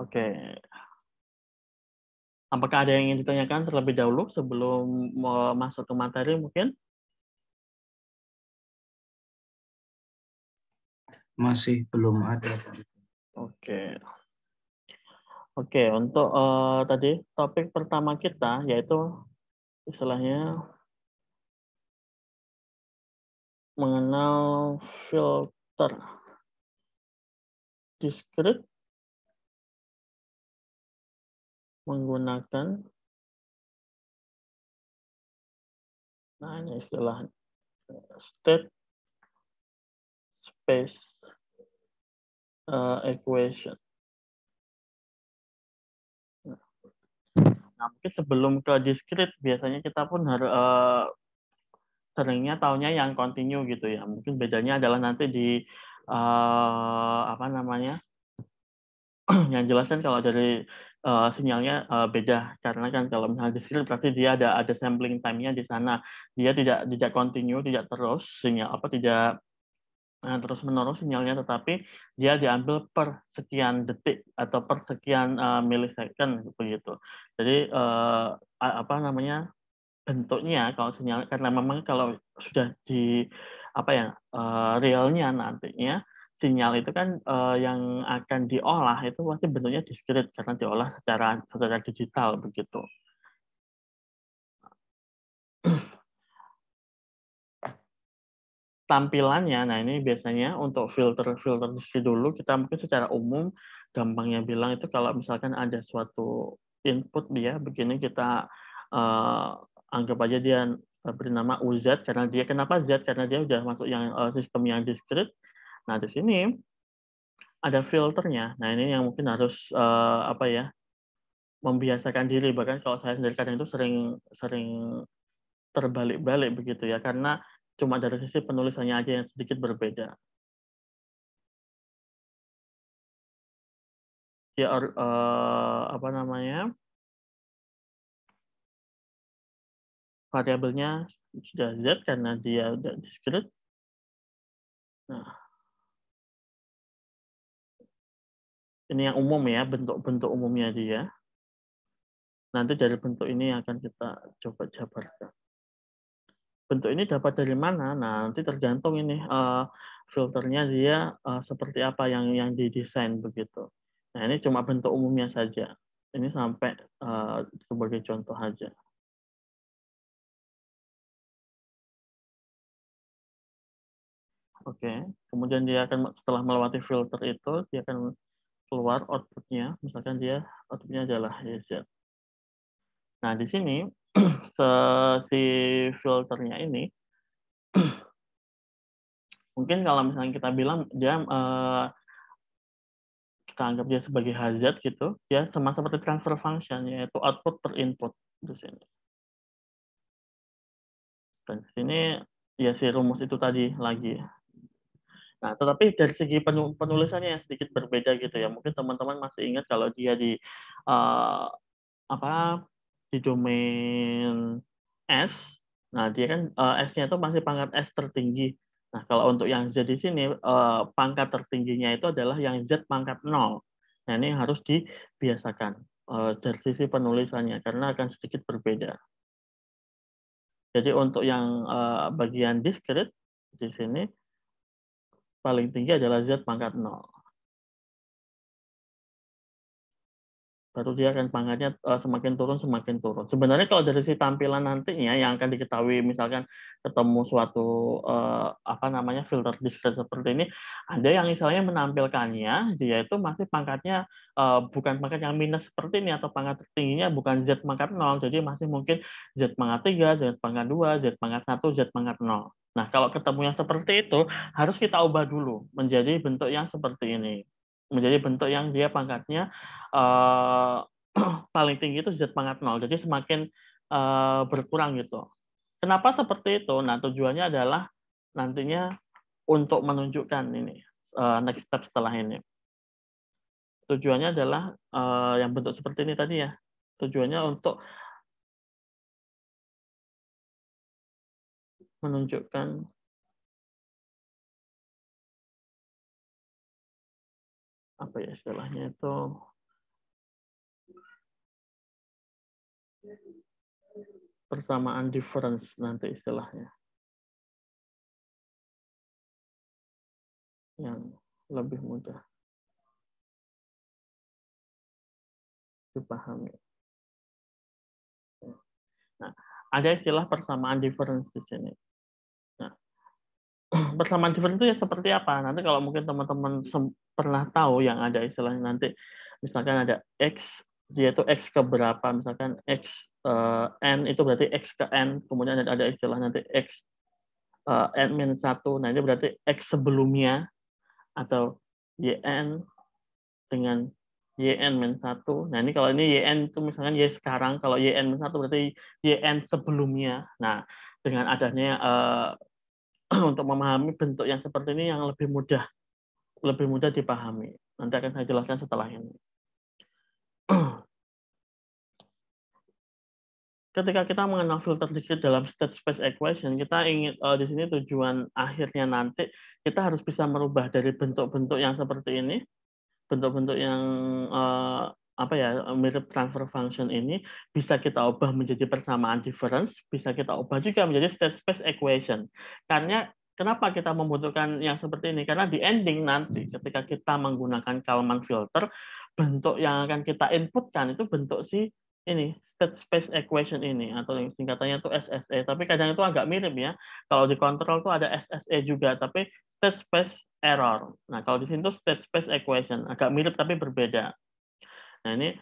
Oke. Apakah ada yang ingin ditanyakan terlebih dahulu sebelum masuk ke materi mungkin? Masih belum ada. Oke. Oke, untuk tadi topik pertama kita yaitu istilahnya mengenal filter discrete menggunakan, nah ini istilah state space equation. Nah, mungkin sebelum ke discrete biasanya kita pun harus seringnya taunya yang continue gitu ya. Mungkin bedanya adalah nanti di apa namanya? Yang jelas kan kalau dari sinyalnya beda karena kan kalau misalnya discrete berarti dia ada sampling time-nya di sana. Dia tidak continue, tidak terus sinyal apa tidak terus menerus sinyalnya, tetapi dia diambil per sekian detik atau per sekian milisecond begitu. Jadi apa namanya bentuknya kalau sinyal karena memang kalau sudah di apa ya realnya nantinya sinyal itu kan yang akan diolah itu pasti bentuknya discrete karena diolah secara digital begitu. Tampilannya, nah ini biasanya untuk filter discrete dulu kita mungkin secara umum gampangnya bilang itu kalau misalkan ada suatu input dia begini kita anggap aja dia beri nama UZ karena dia kenapa Z karena dia udah masuk yang sistem yang discrete. Nah di sini ada filternya. Nah ini yang mungkin harus apa ya membiasakan diri bahkan kalau saya sendiri kadang itu sering sering terbalik-balik begitu ya karena cuma dari sisi penulisannya aja yang sedikit berbeda. Ya apa namanya variabelnya sudah Z karena dia udah discrete. Nah ini yang umum ya bentuk-bentuk umumnya dia. Nanti dari bentuk ini akan kita coba jabarkan. Bentuk ini dapat dari mana? Nah nanti tergantung ini filternya dia seperti apa yang didesain begitu. Nah ini cuma bentuk umumnya saja. Ini sampai sebagai contoh aja. Oke, kemudian dia akan setelah melewati filter itu dia akan keluar outputnya, misalkan dia outputnya adalah YZ. Nah di sini si filternya ini mungkin kalau misalnya kita bilang dia kita anggap dia sebagai HZ gitu, ya sama seperti transfer function yaitu output per input di sini. Dan di sini ya si rumus itu tadi lagi. Nah, tetapi dari segi penulisannya yang sedikit berbeda gitu ya. Mungkin teman-teman masih ingat kalau dia di uh, apa di domain S. Nah, dia kan S-nya itu masih pangkat S tertinggi. Nah, kalau untuk yang Z di sini pangkat tertingginya itu adalah yang Z pangkat 0. Nah, ini harus dibiasakan dari sisi penulisannya karena akan sedikit berbeda. Jadi untuk yang bagian discrete di sini paling tinggi adalah Z pangkat 0. Baru dia akan pangkatnya semakin turun semakin turun. Sebenarnya kalau dari si tampilan nantinya yang akan diketahui misalkan ketemu suatu apa namanya filter discrete seperti ini, ada yang misalnya menampilkannya dia itu masih pangkatnya bukan pangkat yang minus seperti ini atau pangkat tertingginya bukan Z pangkat 0, jadi masih mungkin Z pangkat 3, Z pangkat 2, Z pangkat 1, Z pangkat 0. Nah, kalau ketemu yang seperti itu harus kita ubah dulu menjadi bentuk yang seperti ini. Menjadi bentuk yang dia pangkatnya uh, paling tinggi itu Z pangkat 0. Jadi semakin berkurang gitu. Kenapa seperti itu? Nah, tujuannya adalah nantinya untuk menunjukkan ini next step setelah ini. Tujuannya adalah yang bentuk seperti ini tadi ya. Tujuannya untuk menunjukkan apa ya istilahnya itu persamaan difference nanti istilahnya. Yang lebih mudah dipahami. Nah, ada istilah persamaan difference di sini. Nah, persamaan difference itu ya seperti apa? Nanti kalau mungkin teman-teman pernah tahu yang ada istilahnya nanti, misalkan ada X, yaitu X ke berapa, misalkan X N itu berarti X ke N, kemudian ada istilah nanti X N-1, nah ini berarti X sebelumnya, atau YN dengan YN-1. Nah, ini kalau ini YN itu misalkan Y sekarang, kalau YN-1 berarti YN sebelumnya. Nah, dengan adanya untuk memahami bentuk yang seperti ini yang lebih mudah dipahami. Nanti akan saya jelaskan setelah ini. Ketika kita mengenal filter discrete dalam state space equation, kita ingin di sini tujuan akhirnya nanti kita harus bisa merubah dari bentuk-bentuk yang seperti ini, bentuk-bentuk yang mirip transfer function ini bisa kita ubah menjadi persamaan difference, bisa kita ubah juga menjadi state space equation. Karena kenapa kita membutuhkan yang seperti ini? Karena di ending nanti ketika kita menggunakan Kalman filter, bentuk yang akan kita inputkan itu bentuk si ini state space equation ini, atau yang singkatannya itu SSE. Tapi kadang itu agak mirip ya. Kalau di kontrol itu ada SSE juga, tapi state space error. Nah, kalau di sini tuh state space equation, agak mirip tapi berbeda. Nah, ini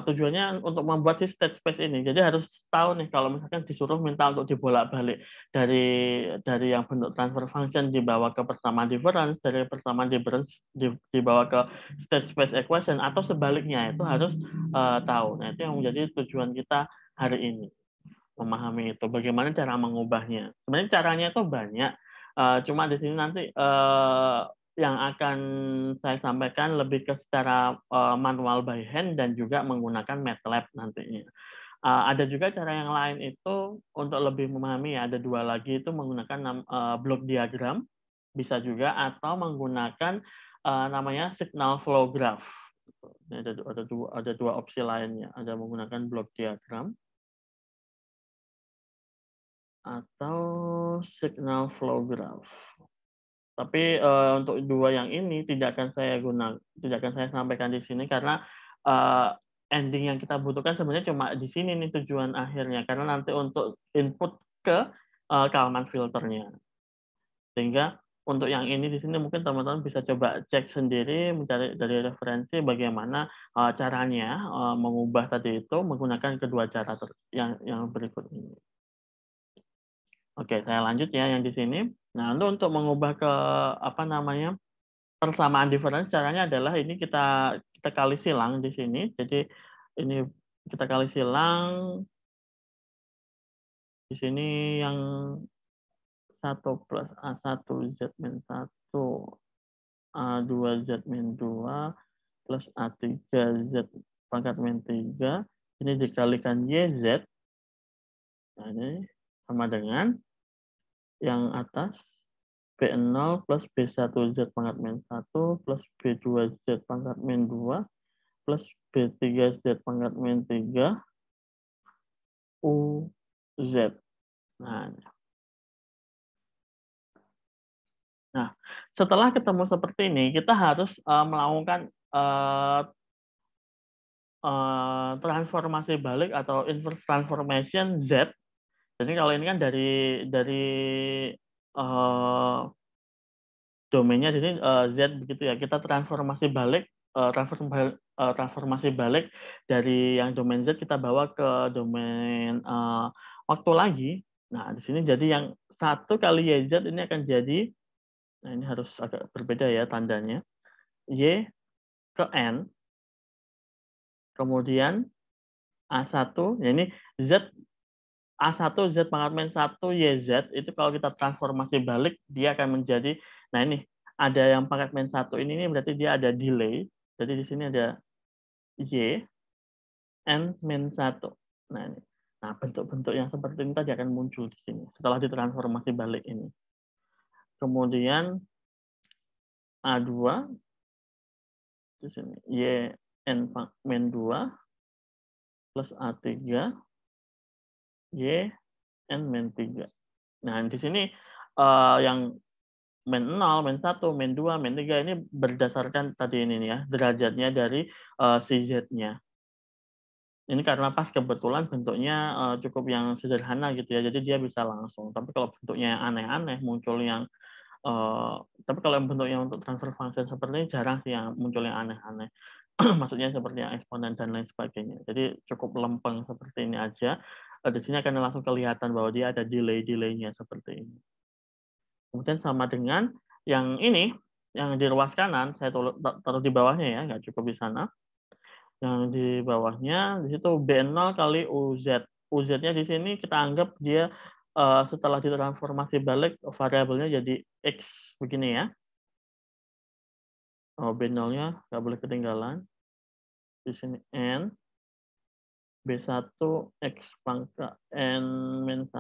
tujuannya untuk membuat si state space ini. Jadi harus tahu nih kalau misalkan disuruh minta untuk dibolak-balik dari yang bentuk transfer function dibawa ke persamaan difference, dari persamaan difference dibawa ke state space equation, atau sebaliknya, itu harus tahu. Nah, itu yang menjadi tujuan kita hari ini. Memahami itu, bagaimana cara mengubahnya. Sebenarnya caranya itu banyak, cuma di sini nanti yang akan saya sampaikan lebih ke secara manual by hand dan juga menggunakan MATLAB nantinya. Ada juga cara yang lain itu untuk lebih memahami, ya, ada dua lagi itu menggunakan block diagram, bisa juga, atau menggunakan namanya signal flow graph. Ada dua opsi lainnya, ada menggunakan block diagram atau signal flow graph. Tapi untuk dua yang ini tidak akan saya sampaikan di sini karena ending yang kita butuhkan sebenarnya cuma di sini nih tujuan akhirnya, karena nanti untuk input ke Kalman filternya. Sehingga untuk yang ini di sini mungkin teman-teman bisa coba cek sendiri, mencari dari referensi bagaimana caranya mengubah tadi itu menggunakan kedua cara yang berikut ini. Oke, saya lanjut ya yang di sini. Nah, untuk mengubah ke persamaan difference, caranya adalah ini kita kali silang di sini. Jadi ini kita kali silang di sini yang 1 plus A1 Z min 1 A2 Z min 2 plus A3 Z pangkat min 3 ini dikalikan YZ. Nah, ini sama dengan yang atas B0 plus B1Z pangkat min 1 plus B2Z pangkat min 2 plus B3Z pangkat min 3 UZ. Nah, setelah ketemu seperti ini, kita harus melakukan transformasi balik atau inverse transformation Z. Jadi kalau ini kan dari domainnya di sini Z begitu ya. Kita transformasi balik transformasi balik dari yang domain Z kita bawa ke domain waktu lagi. Nah, di sini jadi yang 1 kali YZ ini akan jadi, nah ini harus agak berbeda ya tandanya. Y ke N, kemudian A1, ya ini Z, A1 Z pangkat min 1 YZ, itu kalau kita transformasi balik, dia akan menjadi, nah ini, ada yang pangkat min 1 ini berarti dia ada delay, jadi di sini ada Y, N min 1. Nah ini. Nah, bentuk-bentuk yang seperti ini tadi akan muncul di sini, setelah ditransformasi balik ini. Kemudian A2, di sini, Y, N min 2, plus A3 Y N min 3. Nah, di sini yang min 0, min 1, min 2, min 3 ini berdasarkan tadi ini ya, derajatnya dari si Z-nya. Ini karena pas kebetulan bentuknya cukup yang sederhana gitu ya, jadi dia bisa langsung. Tapi kalau bentuknya yang aneh-aneh, muncul yang tapi kalau bentuknya untuk transfer function seperti ini jarang sih yang muncul yang aneh-aneh. Maksudnya seperti yang eksponen dan lain sebagainya. Jadi cukup lempeng seperti ini aja. Di sini akan langsung kelihatan bahwa dia ada delay-delaynya seperti ini. Kemudian sama dengan yang ini, yang di ruas kanan, saya taruh di bawahnya ya, nggak cukup di sana. Yang di bawahnya, di situ B0 kali UZ. UZ-nya di sini kita anggap dia setelah ditransformasi balik, variabelnya jadi X begini ya. Oh, B0-nya nggak boleh ketinggalan. Di sini N. B1 X pangkat N-1.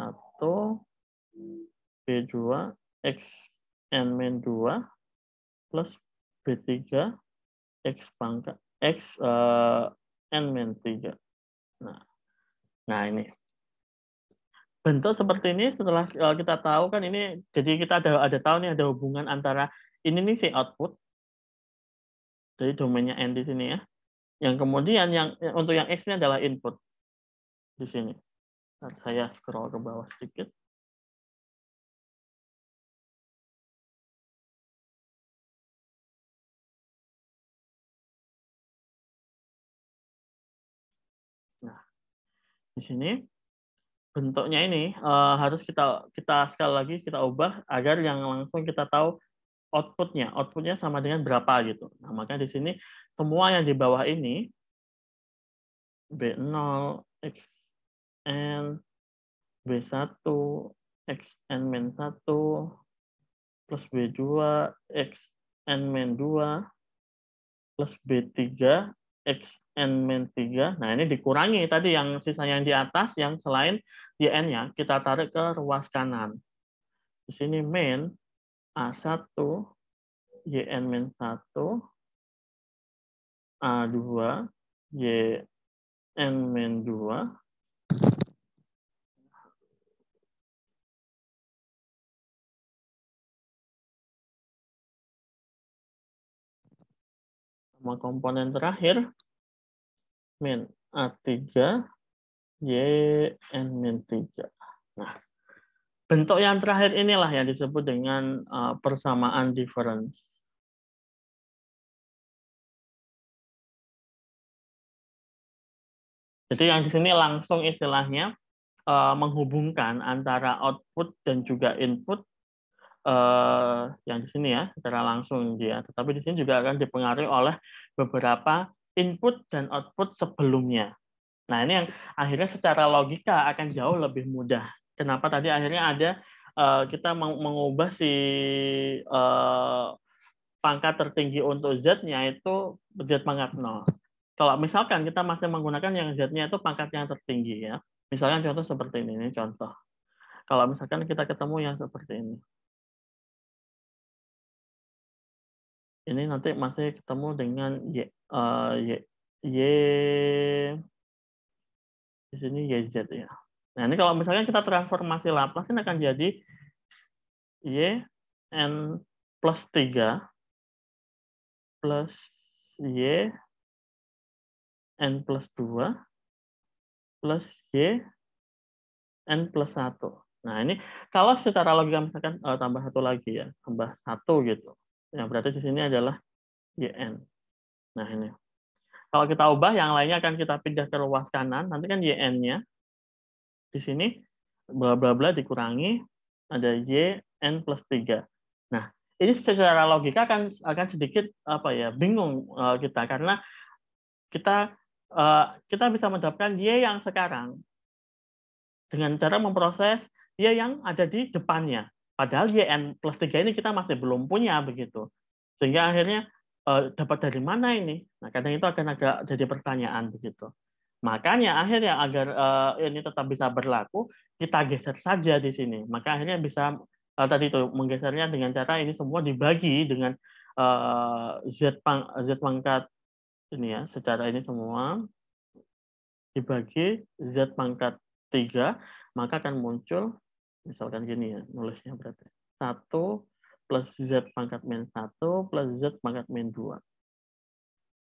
B2 X N-2 plus B3 X pangkat X N-3. Nah ini bentuk seperti ini setelah kita tahu kan ini, jadi kita ada tahu nih ada hubungan antara ini nih si output, jadi domainnya N di sini ya. Yang kemudian yang untuk yang X ini adalah input di sini. Nah, saya scroll ke bawah sedikit. Nah, di sini bentuknya ini harus kita sekali lagi kita ubah agar yang langsung kita tahu outputnya sama dengan berapa gitu. Nah, maka di sini semua yang di bawah ini B0 XN B1 XN-1 plus B2 XN-2 plus B3 XN-3. Nah, ini dikurangi tadi yang sisanya yang di atas, yang selain YN-nya, kita tarik ke ruas kanan. Di sini min A1, YN-1, A2, YN-2, sama komponen terakhir min A3 YN-3. Nah, bentuk yang terakhir inilah yang disebut dengan persamaan difference. Jadi yang di sini langsung istilahnya menghubungkan antara output dan juga input yang di sini ya, secara langsung dia. Tetapi di sini juga akan dipengaruhi oleh beberapa input dan output sebelumnya. Nah, ini yang akhirnya secara logika akan jauh lebih mudah. Kenapa tadi akhirnya ada kita mengubah si pangkat tertinggi untuk Z-nya itu Z pangkat 0. Kalau misalkan kita masih menggunakan yang Z-nya itu pangkat yang tertinggi ya. Misalkan contoh seperti ini contoh. Kalau misalkan kita ketemu yang seperti ini. Ini nanti masih ketemu dengan Y di sini YZ ya. Nah, ini kalau misalnya kita transformasi Laplace ini akan jadi Y N plus 3 plus Y N plus 2 plus Y N plus 1. Nah, ini kalau secara logika misalkan tambah satu lagi ya, tambah 1 gitu. Yang berarti di sini adalah YN. Nah, ini. Kalau kita ubah, yang lainnya akan kita pindah ke ruas kanan. Nanti kan YN-nya di sini bla bla bla dikurangi ada YN plus 3. Nah, ini secara logika akan sedikit apa ya, bingung kita karena kita bisa mendapatkan Y yang sekarang dengan cara memproses Y yang ada di depannya. Padahal YN plus 3 ini kita masih belum punya begitu. Sehingga akhirnya dapat dari mana ini? Nah, kadang itu akan agak jadi pertanyaan begitu. Makanya akhirnya agar ini tetap bisa berlaku, kita geser saja di sini. Maka akhirnya bisa tadi itu menggesernya dengan cara ini semua dibagi dengan Z pangkat ini ya, secara ini semua dibagi Z pangkat 3, maka akan muncul, misalkan gini ya, nulisnya berarti 1 plus Z pangkat min 1 plus Z pangkat min 2.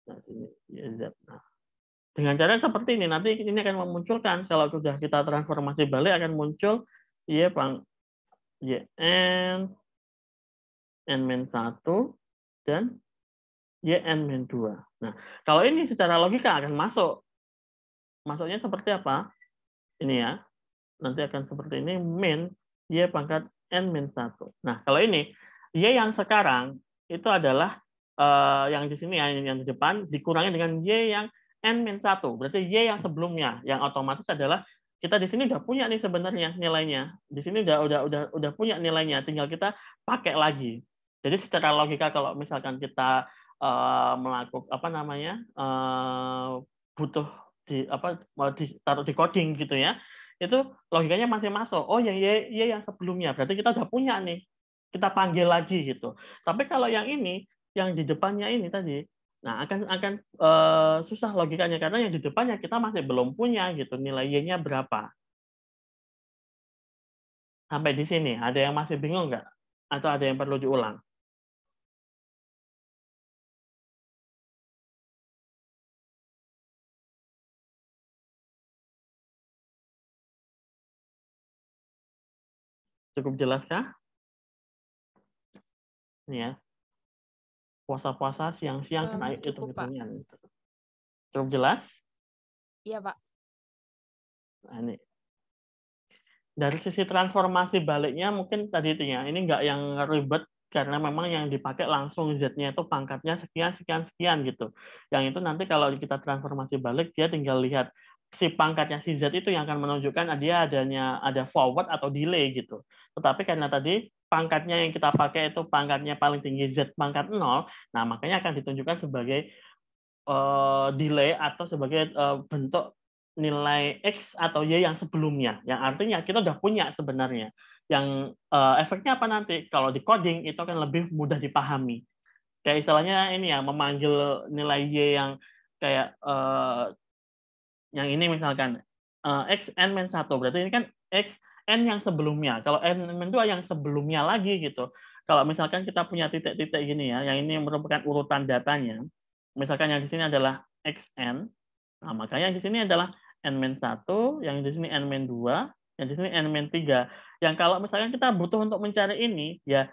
Nah, ini Z. Nah, dengan cara seperti ini, nanti ini akan memunculkan, kalau sudah kita transformasi balik, akan muncul Y YN, N-1, dan YN-2. Nah, kalau ini secara logika akan masuk. Masuknya seperti apa? Ini ya. Nanti akan seperti ini, min Y pangkat N-1. Nah, kalau ini, Y yang sekarang itu adalah yang di sini, yang di depan, dikurangi dengan Y yang N-1. Berarti Y yang sebelumnya, yang otomatis adalah kita di sini udah punya nih sebenarnya nilainya. Di sini udah punya nilainya, tinggal kita pakai lagi. Jadi secara logika kalau misalkan kita melakukan apa namanya butuh ditaruh di coding gitu ya, itu logikanya masih masuk. Oh ya yang sebelumnya, berarti kita udah punya nih, kita panggil lagi gitu. Tapi kalau yang ini, yang di depannya ini tadi, nah akan susah logikanya, karena yang di depannya kita masih belum punya gitu, nilai y-nya berapa. Sampai di sini ada yang masih bingung nggak? Atau ada yang perlu diulang? Cukup jelaskah? Ini ya, puasa-puasa siang-siang kan ayo Cukup, Pak. hitung-hitungan. Cukup jelas? Iya, Pak. Nah, ini. Dari sisi transformasi baliknya mungkin tadi itu ya, ini nggak yang ribet, karena memang yang dipakai langsung Z-nya itu pangkatnya sekian, sekian, sekian gitu. Yang itu nanti kalau kita transformasi balik, dia tinggal lihat si pangkatnya si Z itu yang akan menunjukkan dia ada forward atau delay gitu. Tetapi karena tadi pangkatnya yang kita pakai itu pangkatnya paling tinggi Z pangkat 0, nah makanya akan ditunjukkan sebagai delay atau sebagai bentuk nilai X atau Y yang sebelumnya. Yang artinya kita udah punya sebenarnya. Yang efeknya apa nanti? Kalau di coding itu akan lebih mudah dipahami. Kayak istilahnya ini ya, memanggil nilai Y yang kayak yang ini misalkan X N-1. Berarti ini kan X N yang sebelumnya. Kalau N-2 yang sebelumnya lagi gitu. Kalau misalkan kita punya titik-titik gini ya, yang ini merupakan urutan datanya. Misalkan yang di sini adalah XN, nah makanya di sini adalah N-1, yang di sini N-2, yang di sini N-3. Yang kalau misalkan kita butuh untuk mencari ini, ya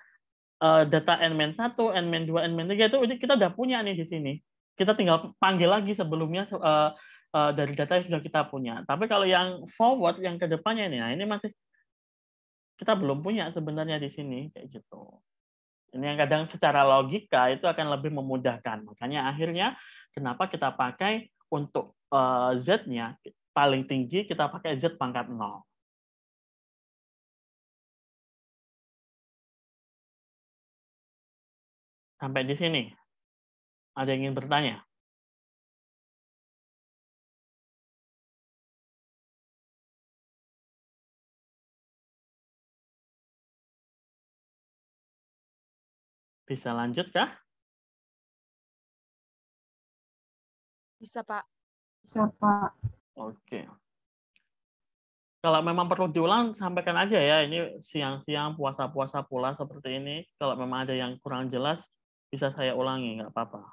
data N-1, N-2, N-3 itu kita udah punya nih di sini. Kita tinggal panggil lagi sebelumnya dari data yang sudah kita punya. Tapi kalau yang forward, yang ke depannya ini, nah ini masih kita belum punya sebenarnya di sini, kayak gitu. Ini yang kadang secara logika itu akan lebih memudahkan. Makanya akhirnya kenapa kita pakai untuk Z-nya paling tinggi, kita pakai Z pangkat 0. Sampai di sini. Ada yang ingin bertanya? Bisa lanjut kah? Bisa, Pak. Bisa, Pak. Oke. Kalau memang perlu diulang, sampaikan aja ya. Ini siang-siang, puasa-puasa pula seperti ini. Kalau memang ada yang kurang jelas, bisa saya ulangi, nggak apa-apa.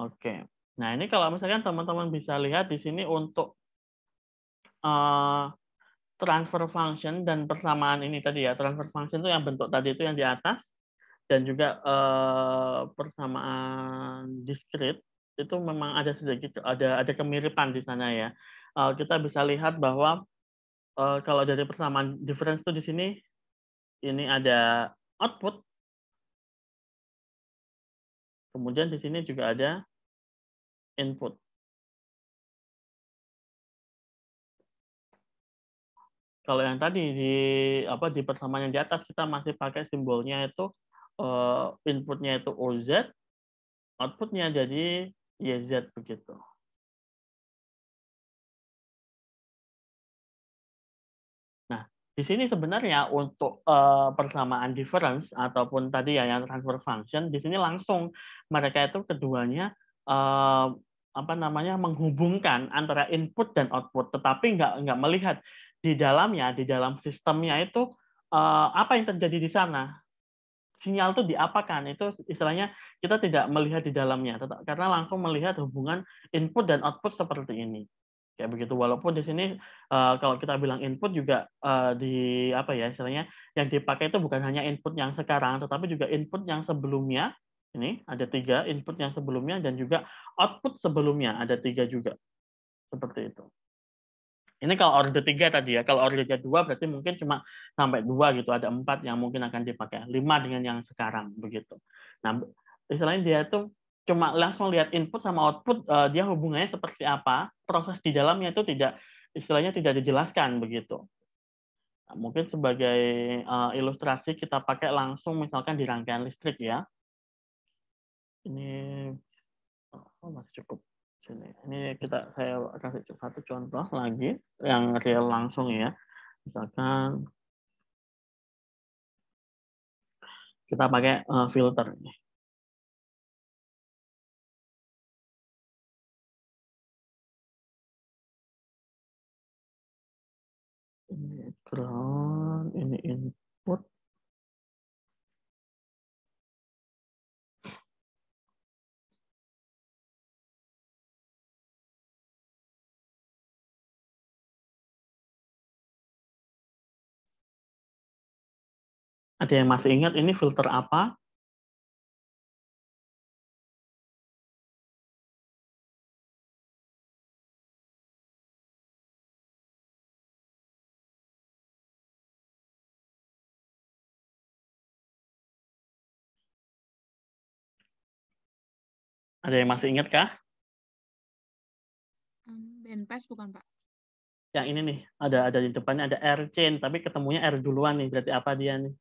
Oke. Nah, ini kalau misalkan teman-teman bisa lihat di sini untuk transfer function dan persamaan ini tadi ya. Transfer function itu yang bentuk tadi itu yang di atas, dan juga persamaan discrete itu memang ada sedikit ada kemiripan di sana ya. Kita bisa lihat bahwa kalau dari persamaan difference itu di sini ini ada output, kemudian di sini juga ada input. Kalau yang tadi di persamaan yang di atas kita masih pakai simbolnya itu inputnya itu OZ, outputnya jadi YZ begitu. Nah, di sini sebenarnya untuk persamaan difference ataupun tadi ya yang transfer function, di sini langsung mereka itu keduanya apa namanya, menghubungkan antara input dan output, tetapi nggak melihat di dalamnya, di dalam sistemnya itu apa yang terjadi di sana, sinyal itu diapakan, itu istilahnya kita tidak melihat di dalamnya, karena langsung melihat hubungan input dan output seperti ini, kayak begitu. Walaupun di sini kalau kita bilang input juga di apa ya, istilahnya yang dipakai itu bukan hanya input yang sekarang, tetapi juga input yang sebelumnya. Ini ada 3 input yang sebelumnya dan juga output sebelumnya ada 3 juga, seperti itu. Ini kalau order 3 tadi ya. Kalau order 2 berarti mungkin cuma sampai 2 gitu. Ada 4 yang mungkin akan dipakai. 5 dengan yang sekarang begitu. Nah, istilahnya dia itu cuma langsung lihat input sama output, dia hubungannya seperti apa. Proses di dalamnya itu tidak, istilahnya tidak dijelaskan begitu. Nah, mungkin sebagai ilustrasi kita pakai langsung misalkan di rangkaian listrik ya. Ini masih cukup. Ini saya kasih satu contoh lagi yang real langsung ya. Misalkan kita pakai filter. Ini ground, ini input. Ada yang masih ingat ini filter apa? Ada yang masih ingat kah? Bandpass bukan, Pak? Yang ini nih, ada di depannya ada R chain, tapi ketemunya R duluan nih. Berarti apa dia nih?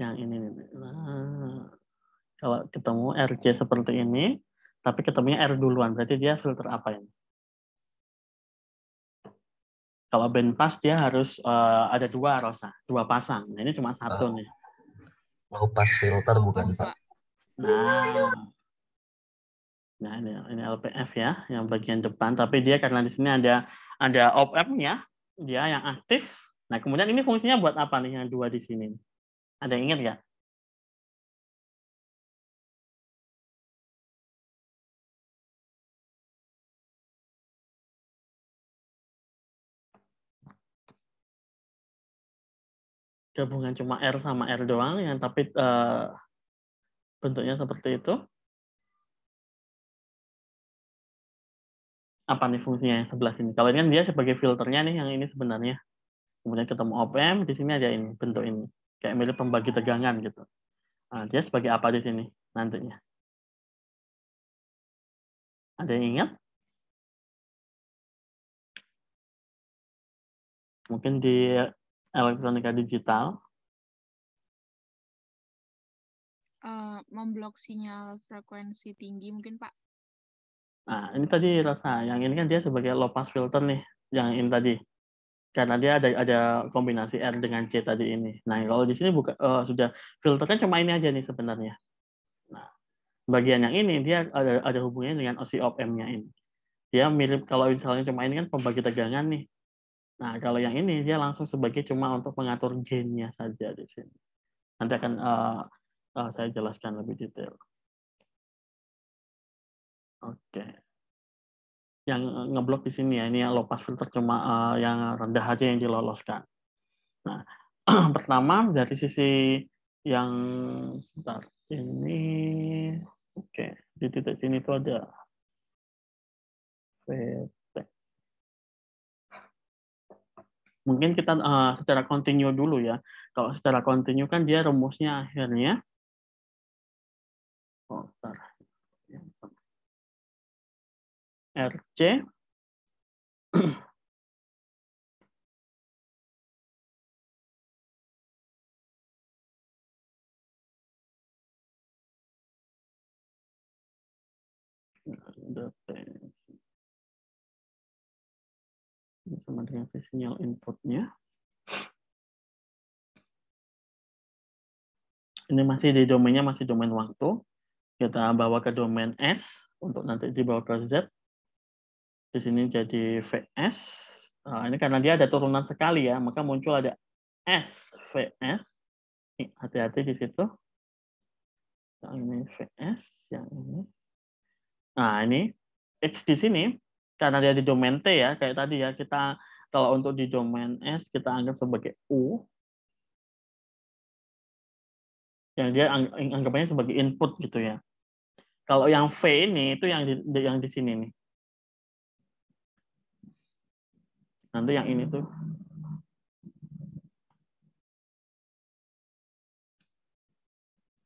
Yang ini nih. Nah, kalau ketemu RC seperti ini, tapi ketemunya R duluan, berarti dia filter apa ini? Kalau bandpass dia harus ada 2, Rosa, 2 pasang. Nah, ini cuma 1 nih. Low pass filter Low bukan, pass, Pak? Pak. Nah ini LPF ya, yang bagian depan. Tapi dia karena di sini ada op-amp-nya, dia yang aktif. Nah kemudian ini fungsinya buat apa nih yang 2 di sini? Ada yang ingat nggak? Gabungan cuma R sama R doang, yang tapi bentuknya seperti itu. Apa nih fungsinya yang sebelah sini? Kalau ini kan dia sebagai filternya nih, yang ini sebenarnya. Kemudian ketemu op-amp, di sini ada ini, bentuk ini. Kayak mirip pembagi tegangan gitu. Nah, dia sebagai apa di sini nantinya? Ada yang ingat? Mungkin di elektronika digital. Memblok sinyal frekuensi tinggi mungkin, Pak? Nah, ini tadi Rosa, yang ini kan dia sebagai low pass filter nih, yang ini tadi. Karena dia ada kombinasi R dengan C tadi ini. Nah, kalau di sini sudah filternya cuma ini aja nih sebenarnya. Nah, bagian yang ini dia ada hubungannya dengan OSI op-amp-nya ini. Dia mirip kalau misalnya cuma ini kan pembagi tegangan nih. Nah, kalau yang ini dia langsung sebagai cuma untuk mengatur gain-nya saja di sini. Nanti akan saya jelaskan lebih detail. Oke. Yang ngeblok di sini ya, ini yang low pass filter cuma yang rendah aja yang diloloskan. Nah, pertama dari sisi yang sebentar, ini oke, di titik sini itu ada VT. Mungkin kita secara kontinu dulu ya. Kalau secara kontinu kan dia rumusnya akhirnya RC sama dengan sinyal inputnya. Ini masih di domainnya masih domain waktu. Kita bawa ke domain S untuk nanti dibawa ke Z. Di sini jadi VS. Ini karena dia ada turunan sekali ya, maka muncul ada SVS. Hati-hati di situ. Yang ini VS, yang ini. Nah, ini X di sini karena dia di domain T ya, kayak tadi ya, kita kalau untuk di domain S kita anggap sebagai U. Yang dia anggapannya sebagai input gitu ya. Kalau yang V ini itu yang di sini nih. Nanti yang ini tuh.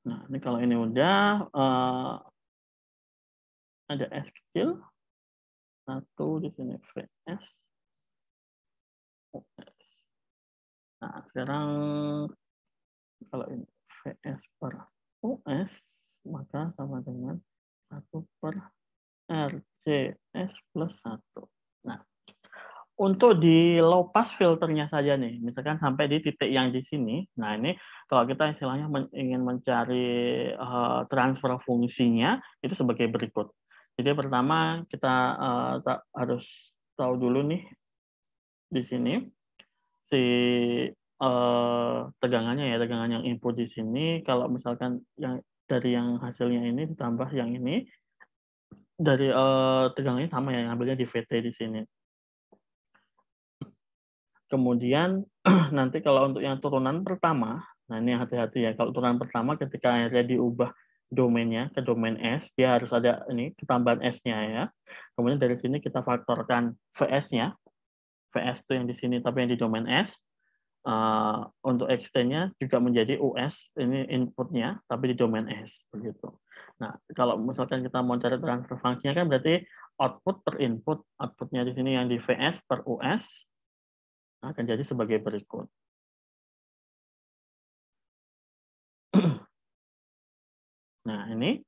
Nah, ini kalau ini udah ada S kecil. Satu di sini VS. US. Nah, sekarang kalau ini VS per US, maka sama dengan 1 per RCS plus 1. Nah, untuk di low pass filternya saja nih, misalkan sampai di titik yang di sini, nah ini kalau kita istilahnya ingin mencari transfer fungsinya, itu sebagai berikut. Jadi pertama kita harus tahu dulu nih, di sini, si tegangannya ya, tegangan yang input di sini, kalau misalkan yang dari yang hasilnya ini ditambah yang ini, dari tegangannya sama ya, ambilnya di VT di sini. Kemudian nanti kalau untuk yang turunan pertama, nah ini hati-hati ya, kalau turunan pertama ketika akhirnya diubah domainnya ke domain S, dia harus ada ini ketambahan S-nya ya. Kemudian dari sini kita faktorkan VS-nya, VS itu yang di sini tapi yang di domain S. Untuk X-nya juga menjadi US, ini inputnya, tapi di domain S. Begitu. Nah, kalau misalkan kita mau cari transfer fungsinya kan berarti output per input. Outputnya di sini yang di VS per US akan jadi sebagai berikut. Nah, ini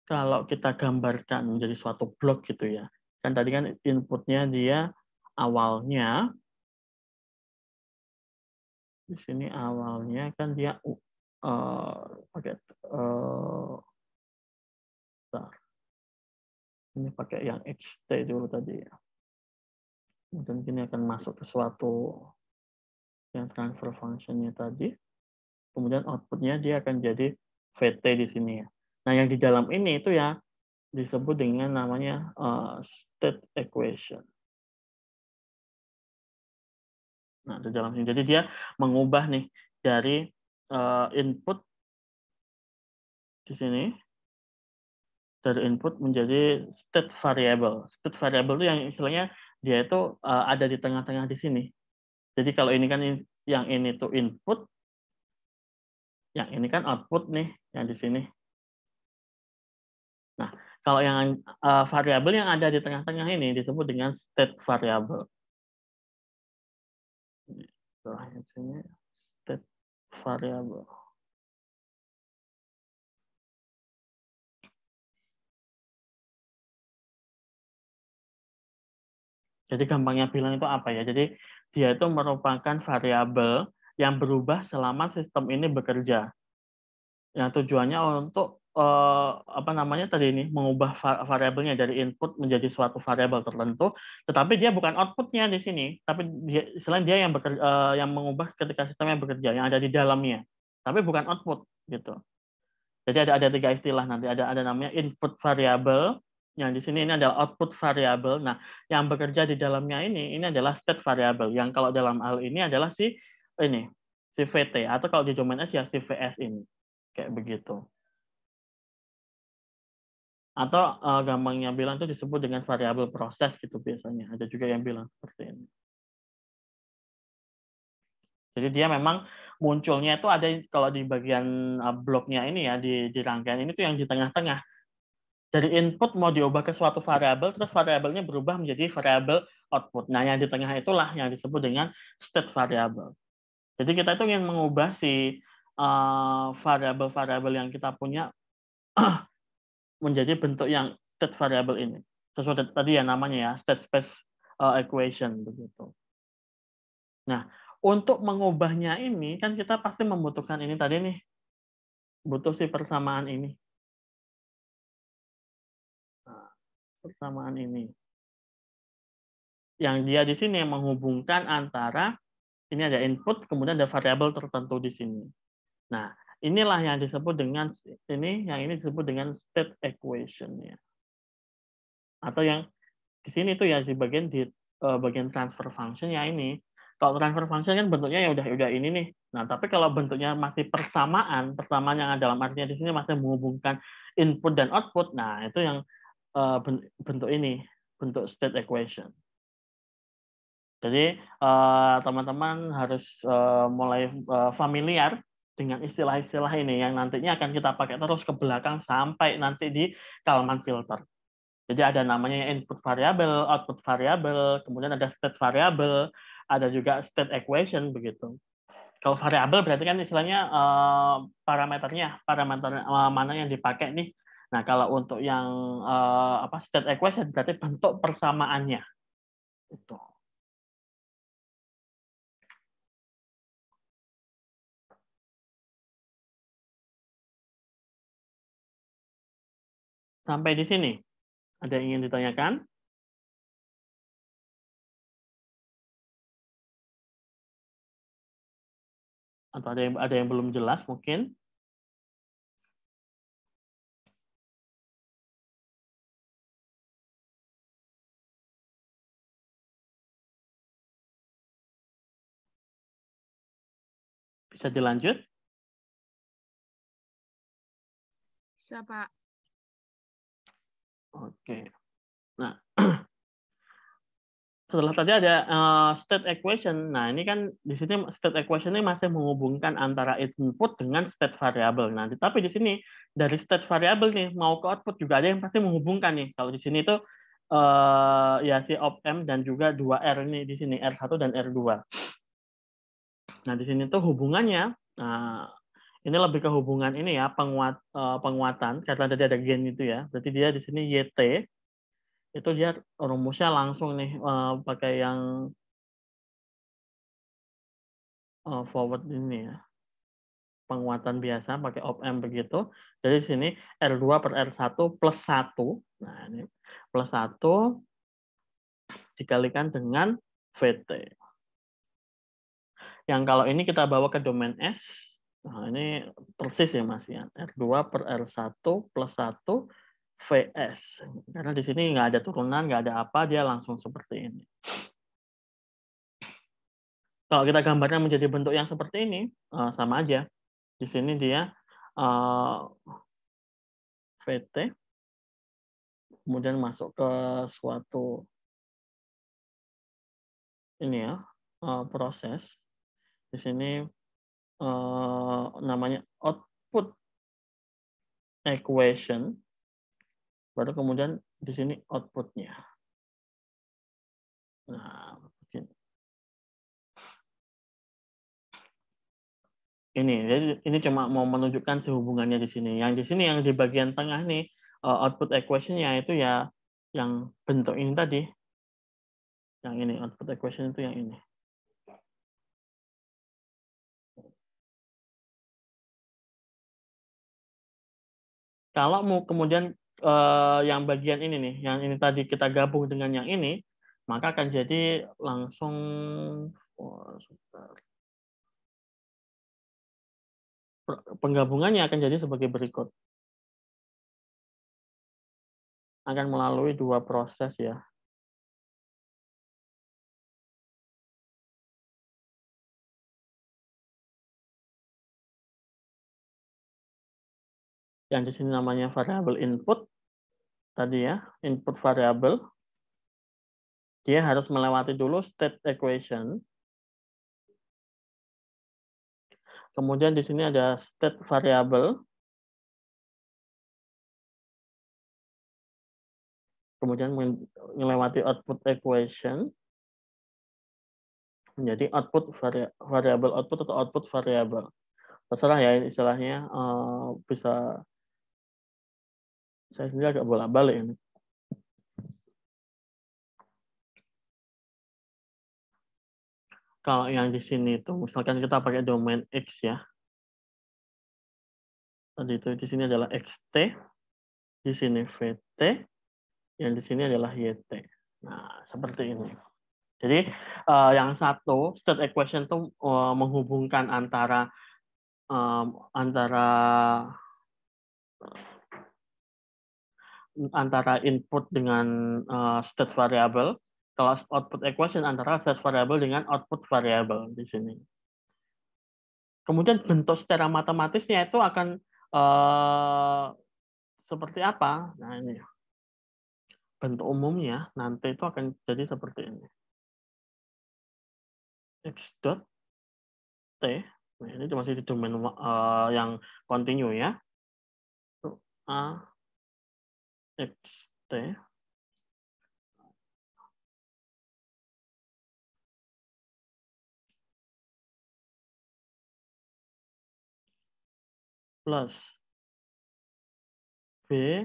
kalau kita gambarkan menjadi suatu blok gitu ya. Kan tadi kan inputnya dia awalnya, di sini awalnya kan dia pakai ini pakai yang XT dulu tadi ya. Kemudian ini akan masuk ke suatu yang transfer functionnya tadi. Kemudian outputnya dia akan jadi VT di sini ya. Nah, yang di dalam ini itu ya disebut dengan namanya state equation. Nah, di dalam sini. Jadi dia mengubah nih dari input di sini, dari input menjadi state variable. State variable itu yang istilahnya dia itu ada di tengah-tengah di sini. Jadi kalau ini kan yang ini tuh input, yang ini kan output nih, yang di sini. Nah, kalau yang variabel yang ada di tengah-tengah ini disebut dengan state variable. Sini state variable. Jadi gampangnya bilang itu apa ya? Jadi dia itu merupakan variabel yang berubah selama sistem ini bekerja. Yang tujuannya untuk apa namanya tadi ini mengubah variabelnya dari input menjadi suatu variabel tertentu, tetapi dia bukan outputnya di sini, tapi selain dia yang bekerja, yang mengubah ketika sistemnya bekerja, yang ada di dalamnya, tapi bukan output gitu. Jadi ada tiga istilah nanti, ada namanya input variable, yang di sini ini adalah output variable. Nah, yang bekerja di dalamnya ini adalah state variable, yang kalau dalam hal ini adalah si VT, atau kalau di domain S ya si VS ini. Kayak begitu. Atau gampangnya bilang itu disebut dengan variabel proses gitu biasanya. Ada juga yang bilang seperti ini. Jadi dia memang munculnya itu ada kalau di bagian bloknya ini ya, di rangkaian ini tuh yang di tengah-tengah. Dari input mau diubah ke suatu variabel, terus variabelnya berubah menjadi variabel output. Nah, yang di tengah itulah yang disebut dengan state variable. Jadi kita itu ingin mengubah si variabel-variabel yang kita punya menjadi bentuk yang state variable ini. Sesuai tadi ya namanya ya, state space equation begitu. Nah, untuk mengubahnya ini kan kita pasti membutuhkan ini tadi nih, butuh si persamaan ini. Nah, persamaan ini. Yang dia di sini yang menghubungkan antara ini ada input, kemudian ada variabel tertentu di sini. Nah, inilah yang disebut dengan yang ini disebut dengan state equation ya. Atau yang di sini tuh ya di bagian transfer function ya ini. Kalau transfer function kan bentuknya ya udah ini nih. Nah, tapi kalau bentuknya masih persamaan yang dalam artinya di sini masih menghubungkan input dan output. Nah, itu yang bentuk ini, bentuk state equation. Jadi teman-teman harus mulai familiar dengan istilah-istilah ini yang nantinya akan kita pakai terus ke belakang sampai nanti di Kalman filter. Jadi ada namanya input variable, output variable, kemudian ada state variable, ada juga state equation begitu. Kalau variable berarti kan istilahnya parameter mana yang dipakai nih. Nah kalau untuk yang state equation berarti bentuk persamaannya. Itu. Sampai di sini. Ada yang ingin ditanyakan? Atau ada yang belum jelas mungkin? Bisa dilanjut? Bisa, Pak. Oke. Nah, setelah tadi ada state equation. Nah, ini kan di sini state equation ini masih menghubungkan antara input dengan state variable. Nah, tapi di sini dari state variable nih mau ke output juga ada yang pasti menghubungkan nih. Kalau di sini itu ya si op m dan juga 2R ini di sini R1 dan R2. Nah, di sini tuh hubungannya ini lebih ke hubungan ini ya, penguatan karena tadi ada gen itu ya. Berarti dia di sini YT itu dia rumusnya langsung nih pakai yang forward ini ya. Penguatan biasa pakai op-amp begitu. Jadi di sini R2 per R1 plus 1. Nah, ini plus 1 dikalikan dengan VT. Yang kalau ini kita bawa ke domain S, nah ini persis ya Mas ya. R2 per R1 plus 1 VS. Karena di sini nggak ada turunan, nggak ada apa, dia langsung seperti ini. Kalau kita gambarnya menjadi bentuk yang seperti ini, sama aja. Di sini dia VT, kemudian masuk ke suatu ini ya proses. Di sini namanya output equation, baru kemudian di sini outputnya. Nah, ini cuma mau menunjukkan sehubungannya di sini. Yang di sini yang di bagian tengah nih output equation-nya itu ya yang bentuk ini tadi. Yang ini output equation itu yang ini. Kalau mau kemudian yang bagian ini nih, yang ini tadi kita gabung dengan yang ini, maka akan jadi langsung penggabungannya akan jadi sebagai berikut. Akan melalui dua proses ya. Yang di sini namanya variable input. Tadi ya, input variable. Dia harus melewati dulu state equation. Kemudian di sini ada state variable. Kemudian melewati output equation. Menjadi output variable output atau output variable. Terserah ya istilahnya, bisa saya sendiri agak bolak-balik ini. Kalau yang di sini itu, misalkan kita pakai domain X ya. Tadi itu di sini adalah XT, di sini VT, yang di sini adalah YT. Nah, seperti ini. Jadi yang satu state equation itu menghubungkan antara input dengan state variable. Kalau output equation antara state variable dengan output variable di sini. Kemudian bentuk secara matematisnya itu akan seperti apa? Nah ini bentuk umumnya nanti itu akan jadi seperti ini. X dot T. Nah, ini masih di domain yang continue ya. A X T plus B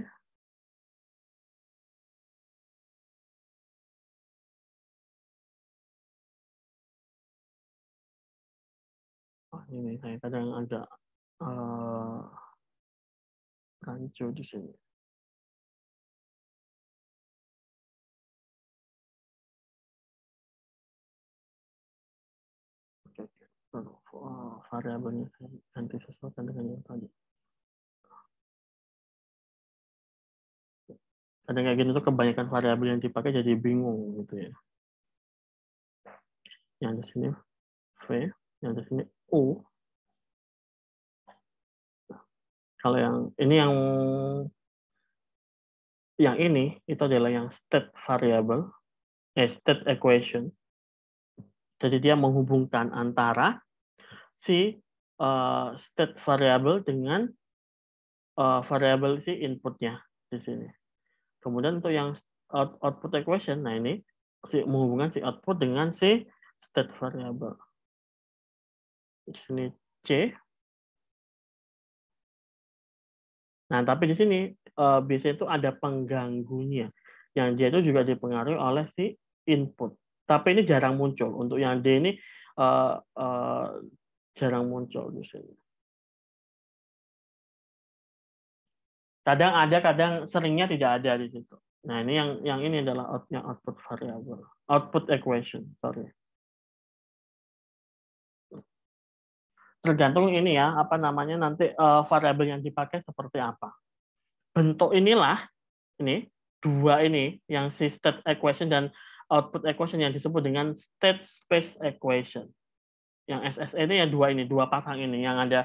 ini saya kadang agak rancu di sini. Variabelnya saya ganti sesuaikan dengan yang tadi. Kadang kayak gini tuh kebanyakan variabel yang dipakai jadi bingung gitu ya. Yang di sini V, yang di sini U. Kalau yang ini itu adalah yang state variable, state equation. Jadi dia menghubungkan antara si state variable dengan variabel si inputnya di sini. Kemudian untuk yang output equation, nah ini menghubungkan si output dengan si state variable. Di sini C. Nah, tapi di sini biasanya itu ada pengganggunya. Yang dia itu juga dipengaruhi oleh si input. Tapi ini jarang muncul. Untuk yang D ini jarang muncul di sini. Kadang ada, kadang seringnya tidak ada di situ. Nah, ini yang ini adalah output variable, output equation, sorry. Tergantung ini ya, apa namanya nanti variabel yang dipakai seperti apa. Bentuk inilah ini dua ini yang si state equation dan output equation yang disebut dengan state space equation. Yang SSE ini ya dua pasang ini yang ada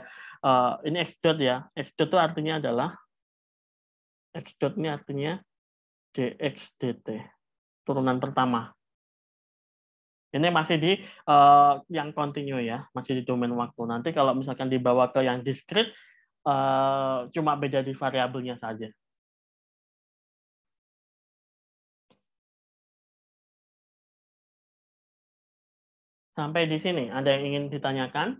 ini X dot ya. X dot itu artinya adalah X dot ini artinya dx dt turunan pertama. Ini masih di yang continue ya, masih di domain waktu. Nanti kalau misalkan dibawa ke yang discrete cuma beda di variabelnya saja. Sampai di sini, ada yang ingin ditanyakan?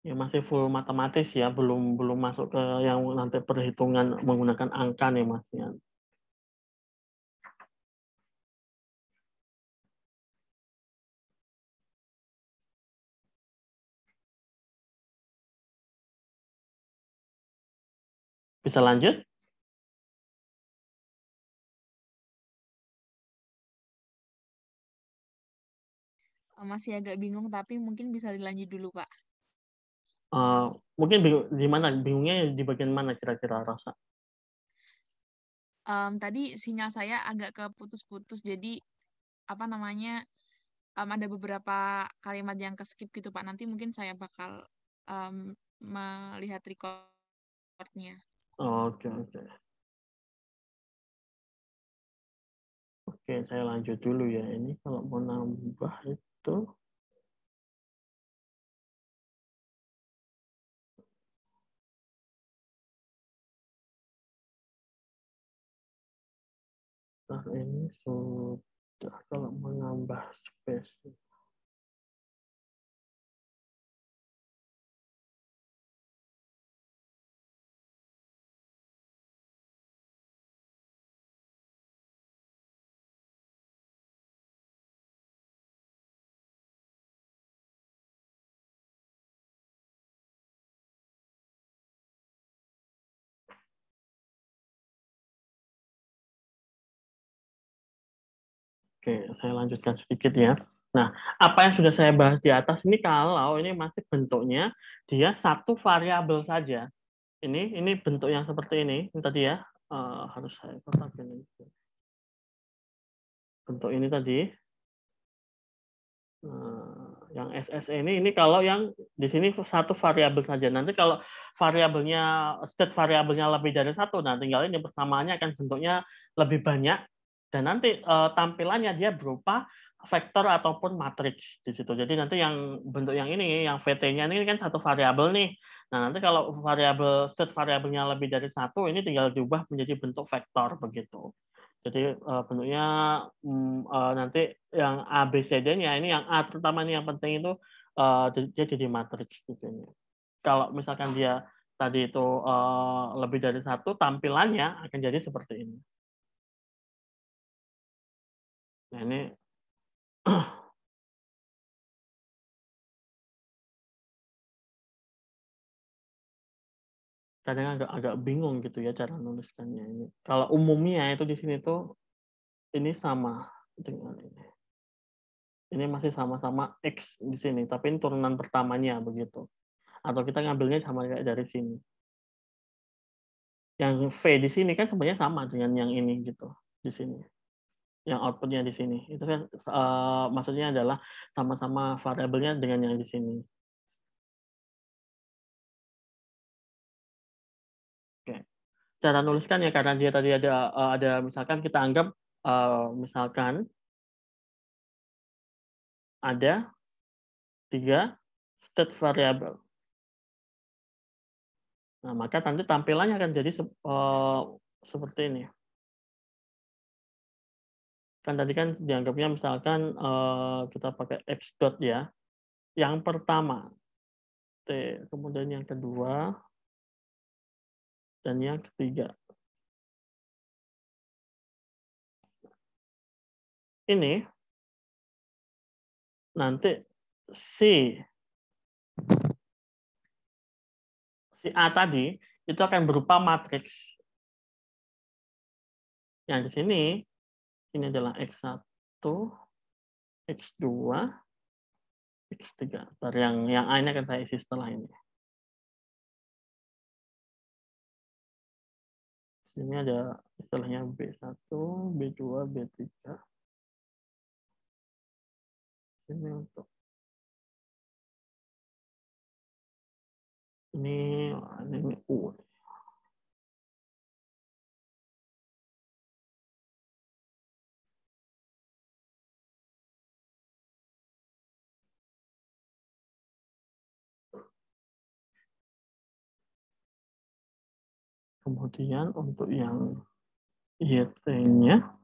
Ya masih full matematis ya, belum masuk ke yang nanti perhitungan menggunakan angka nih Mas ya. Bisa lanjut? Masih agak bingung, tapi mungkin bisa dilanjut dulu, Pak. Mungkin di mana? Bingungnya di bagian mana kira-kira Rosa? Tadi sinyal saya agak keputus-putus, jadi apa namanya ada beberapa kalimat yang ke-skip gitu, Pak. Nanti mungkin saya bakal melihat recordnya. Oke. Oke, saya lanjut dulu ya. Ini kalau mau nambah itu ini sudah kalau menambah space. Oke, saya lanjutkan sedikit ya. Nah, apa yang sudah saya bahas di atas ini kalau ini masih bentuknya dia satu variabel saja. Ini bentuk yang seperti ini tadi ya. Harus saya kotakin ini. Bentuk ini tadi. Yang SSE ini kalau yang di sini satu variabel saja. Nanti kalau variabelnya state variabelnya lebih dari satu, nah tinggal ini persamaannya akan bentuknya lebih banyak dan nanti tampilannya dia berupa vektor ataupun matriks di situ. Jadi nanti yang bentuk yang ini, yang VT-nya ini kan satu variabel nih. Nah nanti kalau variabel state variabelnya lebih dari satu, ini tinggal diubah menjadi bentuk vektor begitu. Jadi bentuknya nanti yang A, B, C, D-nya ini yang A terutama ini yang penting itu dia jadi matriks di sini. Kalau misalkan dia tadi itu lebih dari satu, tampilannya akan jadi seperti ini. Nah ini kadang agak bingung gitu ya cara nuliskannya ini. Kalau umumnya itu di sini tuh ini sama dengan ini. Ini masih sama-sama X di sini, tapi ini turunan pertamanya begitu. Atau kita ngambilnya sama kayak dari sini. Yang V di sini kan sebenarnya sama dengan yang ini gitu di sini. Yang outputnya di sini itu kan maksudnya adalah sama-sama variabelnya dengan yang di sini. Oke. Cara nuliskan ya karena dia tadi ada misalkan kita anggap misalkan ada 3 state variable. Nah, maka nanti tampilannya akan jadi seperti ini. Kan tadi kan dianggapnya misalkan kita pakai X dot ya. Yang pertama T, kemudian yang kedua, dan yang ketiga. Ini nanti si A tadi itu akan berupa matriks. Yang di sini, ini adalah X1, X2, X3. Yang A ini akan saya isi setelah ini. Sini ada istilahnya B1, B2, B3. Ini untuk ini U. Kemudian untuk yang YT-nya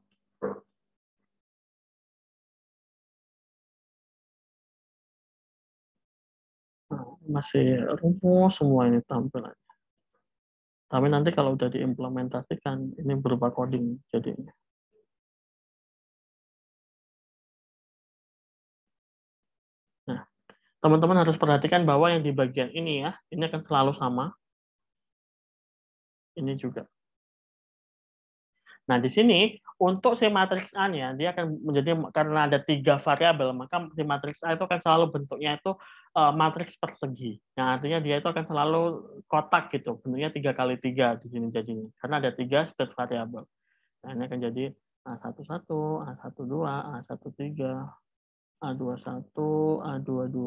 masih rumus semua ini tampilannya. Tapi nanti kalau udah diimplementasikan, ini berupa coding jadinya. Nah, teman-teman harus perhatikan bahwa yang di bagian ini ya, ini akan selalu sama. Ini juga. Nah, di sini untuk si matriks A-nya, dia akan menjadi karena ada 3 variabel, maka si matriks A itu akan selalu bentuknya itu matriks persegi. Yang artinya dia itu akan selalu kotak gitu, bentuknya 3x3 di sini jadinya. Karena ada 3 state variabel. Nah, ini akan jadi A11, A12, A13, A21, A22,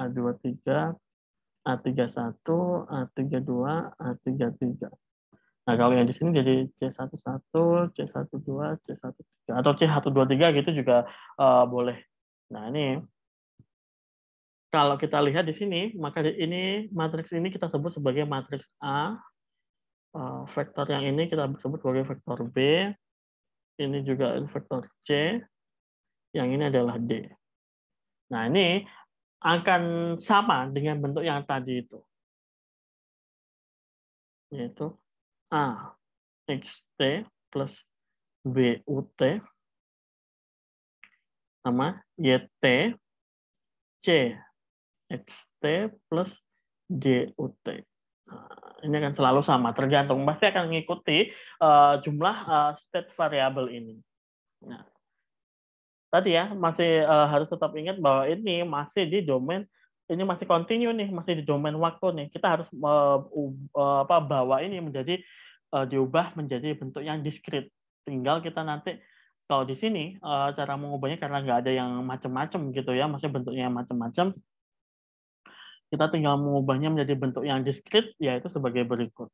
A23, A31, A32, A33. Nah, kalau yang di sini jadi C11, C12, C13, atau C123 gitu juga boleh. Nah, ini kalau kita lihat di sini, maka ini matriks ini kita sebut sebagai matriks A. Vektor yang ini kita sebut sebagai vektor B. Ini juga vektor C. Yang ini adalah D. Nah, ini akan sama dengan bentuk yang tadi itu. Yaitu A XT plus BUT sama YT C XT plus DUT. Nah, ini akan selalu sama, tergantung pasti akan mengikuti jumlah state variable ini. Nah, tadi ya masih harus tetap ingat bahwa ini masih di domain, ini masih continue nih, masih di domain waktu nih. Kita harus bawa ini menjadi diubah menjadi bentuk yang diskrit. Tinggal kita nanti kalau di sini cara mengubahnya karena nggak ada yang macam-macam gitu ya, masih bentuknya yang macam-macam. Kita tinggal mengubahnya menjadi bentuk yang diskrit, yaitu sebagai berikut.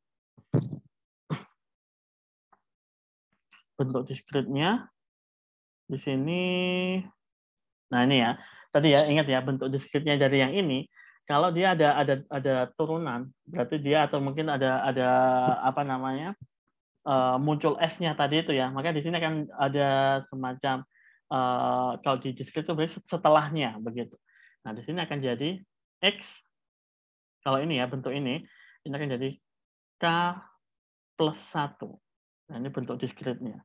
Bentuk diskritnya di sini. Nah ini ya, tadi ya ingat ya bentuk diskritnya dari yang ini. Kalau dia ada turunan, berarti dia atau mungkin ada apa namanya muncul S-nya tadi itu ya. Maka di sini akan ada semacam kalau di diskrit itu berarti setelahnya begitu. Nah di sini akan jadi X. Kalau ini ya bentuk ini akan jadi K plus 1. Nah ini bentuk diskritnya.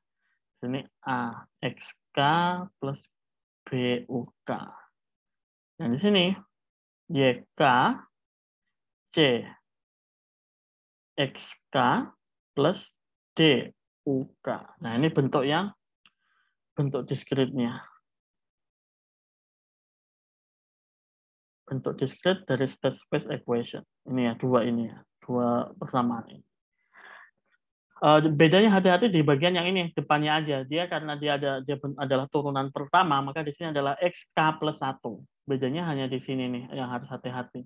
Sini A XK plus BUK. Nah di sini YK C XK plus DUK. Nah ini bentuk diskritnya. Bentuk diskrit dari state space equation. Ini ya dua persamaan ini. Bedanya hati-hati di bagian yang ini depannya aja. Dia karena dia adalah turunan pertama, maka di sini adalah XK plus 1. Bedanya hanya di sini nih yang harus hati-hati.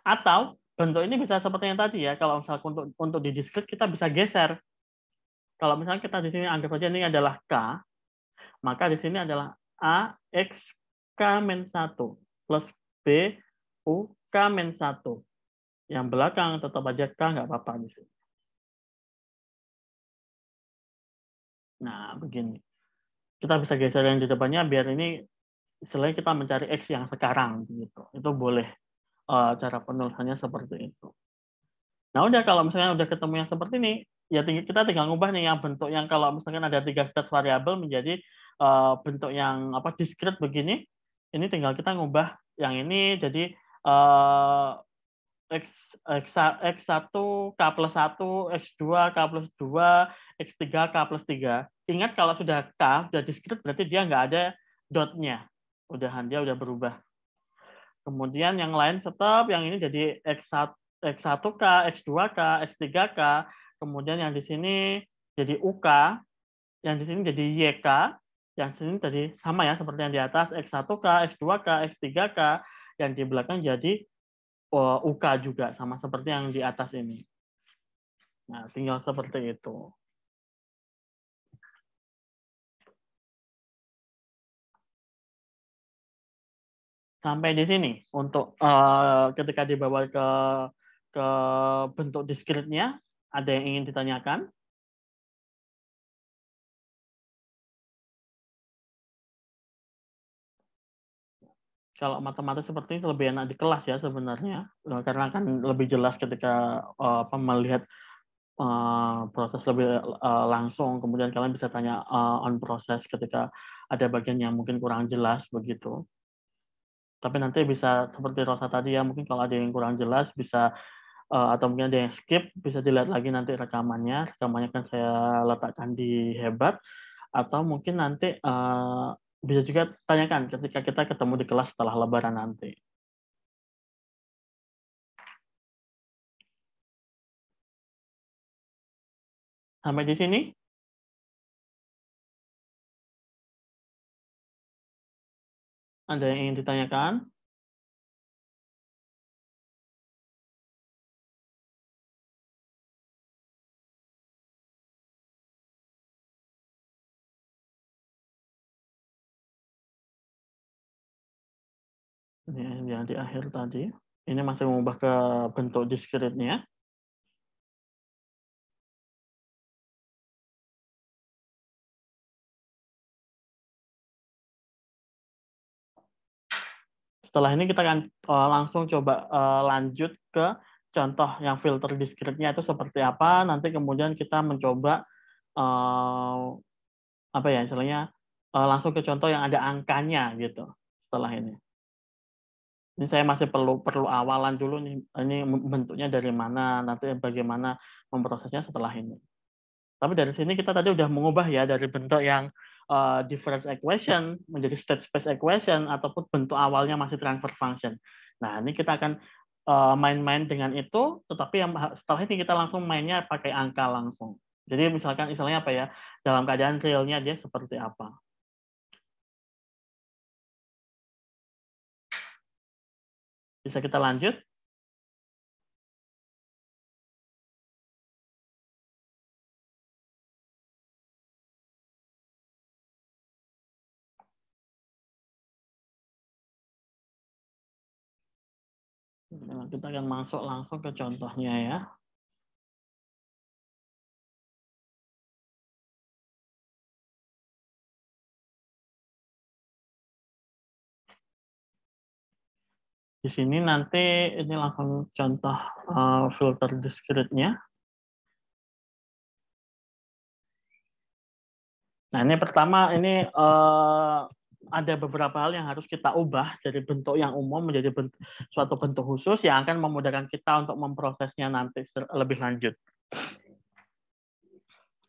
Atau bentuk ini bisa seperti yang tadi ya. Kalau misalnya untuk di diskrit kita bisa geser. Kalau misalnya kita di sini anggap saja ini adalah K, maka di sini adalah A X K min 1 plus B U K min 1. Yang belakang tetap aja K, nggak apa-apa di sini. Nah, begini. Kita bisa geser yang di depannya biar ini istilahnya kita mencari X yang sekarang gitu. Itu boleh cara penulisannya seperti itu. Nah, udah kalau misalnya udah ketemu yang seperti ini, ya kita tinggal ngubah nih yang bentuk yang kalau misalkan ada 3 state variabel menjadi bentuk yang diskrit begini. Ini tinggal kita ngubah yang ini jadi X1 K plus 1, X2 K plus 2, X3 K plus 3. Ingat kalau sudah K, sudah diskrit berarti dia nggak ada dotnya. Dia udah berubah. Kemudian yang lain tetap yang ini jadi X1K, X2K, X3K. Kemudian yang di sini jadi UK, yang di sini jadi YK, yang di sini tadi sama ya seperti yang di atas X1K, X2K, X3K, yang di belakang jadi UK juga sama seperti yang di atas ini. Nah, tinggal seperti itu. Sampai di sini untuk ketika dibawa ke bentuk diskritnya, ada yang ingin ditanyakan? Kalau matematik seperti ini lebih enak di kelas ya sebenarnya, karena akan lebih jelas ketika melihat proses lebih langsung. Kemudian kalian bisa tanya on proses ketika ada bagian yang mungkin kurang jelas begitu. Tapi nanti bisa seperti Rosa tadi ya, mungkin kalau ada yang kurang jelas bisa atau mungkin ada yang skip, bisa dilihat lagi nanti rekamannya. Rekamannya kan saya letakkan di Hebat, atau mungkin nanti bisa juga tanyakan ketika kita ketemu di kelas setelah Lebaran nanti. Sampai di sini? Ada yang ingin ditanyakan? Ini yang di akhir tadi. Ini masih mengubah ke bentuk diskritnya. Setelah ini kita akan langsung coba lanjut ke contoh yang filter diskritnya itu seperti apa. Nanti kemudian kita mencoba apa ya istilahnya langsung ke contoh yang ada angkanya gitu setelah ini. Ini saya masih perlu awalan dulu nih. Ini bentuknya dari mana, nanti bagaimana memprosesnya setelah ini. Tapi dari sini kita tadi udah mengubah ya dari bentuk yang difference equation menjadi state space equation ataupun bentuk awalnya masih transfer function. Nah, ini kita akan main-main dengan itu, tetapi yang setelah ini kita langsung mainnya pakai angka langsung. Jadi misalkan istilahnya apa ya, dalam keadaan realnya dia seperti apa. Bisa kita lanjut? Nah, kita akan masuk langsung ke contohnya ya. Di sini nanti ini langsung contoh filter discrete-nya. Nah, ini pertama ini ada beberapa hal yang harus kita ubah dari bentuk yang umum menjadi suatu bentuk khusus yang akan memudahkan kita untuk memprosesnya nanti lebih lanjut.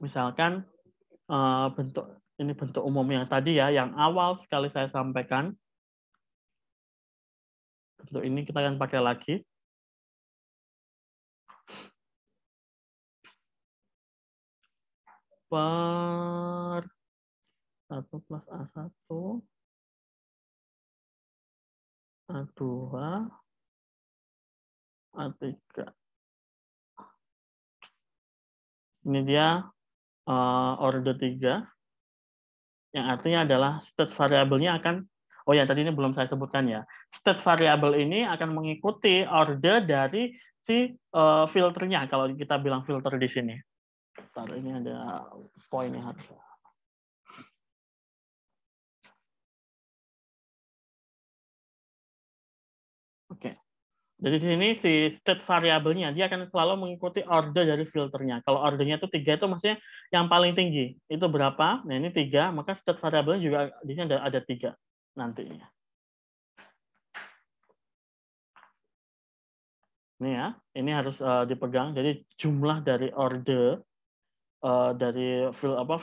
Misalkan bentuk umum yang tadi ya, yang awal sekali saya sampaikan. Bentuk ini kita akan pakai lagi. Per 1 plus A1, A2, A3. Ini dia order 3, yang artinya adalah state variabelnya akan, oh ya tadi ini belum saya sebutkan ya, state variabel ini akan mengikuti order dari si filternya, kalau kita bilang filter di sini. Bentar, ini ada poinnya harus. Oke. Jadi di sini si state variabelnya dia akan selalu mengikuti order dari filternya. Kalau ordernya itu 3 itu maksudnya yang paling tinggi. Itu berapa? Nah, ini 3, maka state variabelnya juga di sini ada 3 nantinya. Ini ya, ini harus dipegang. Jadi jumlah dari order dari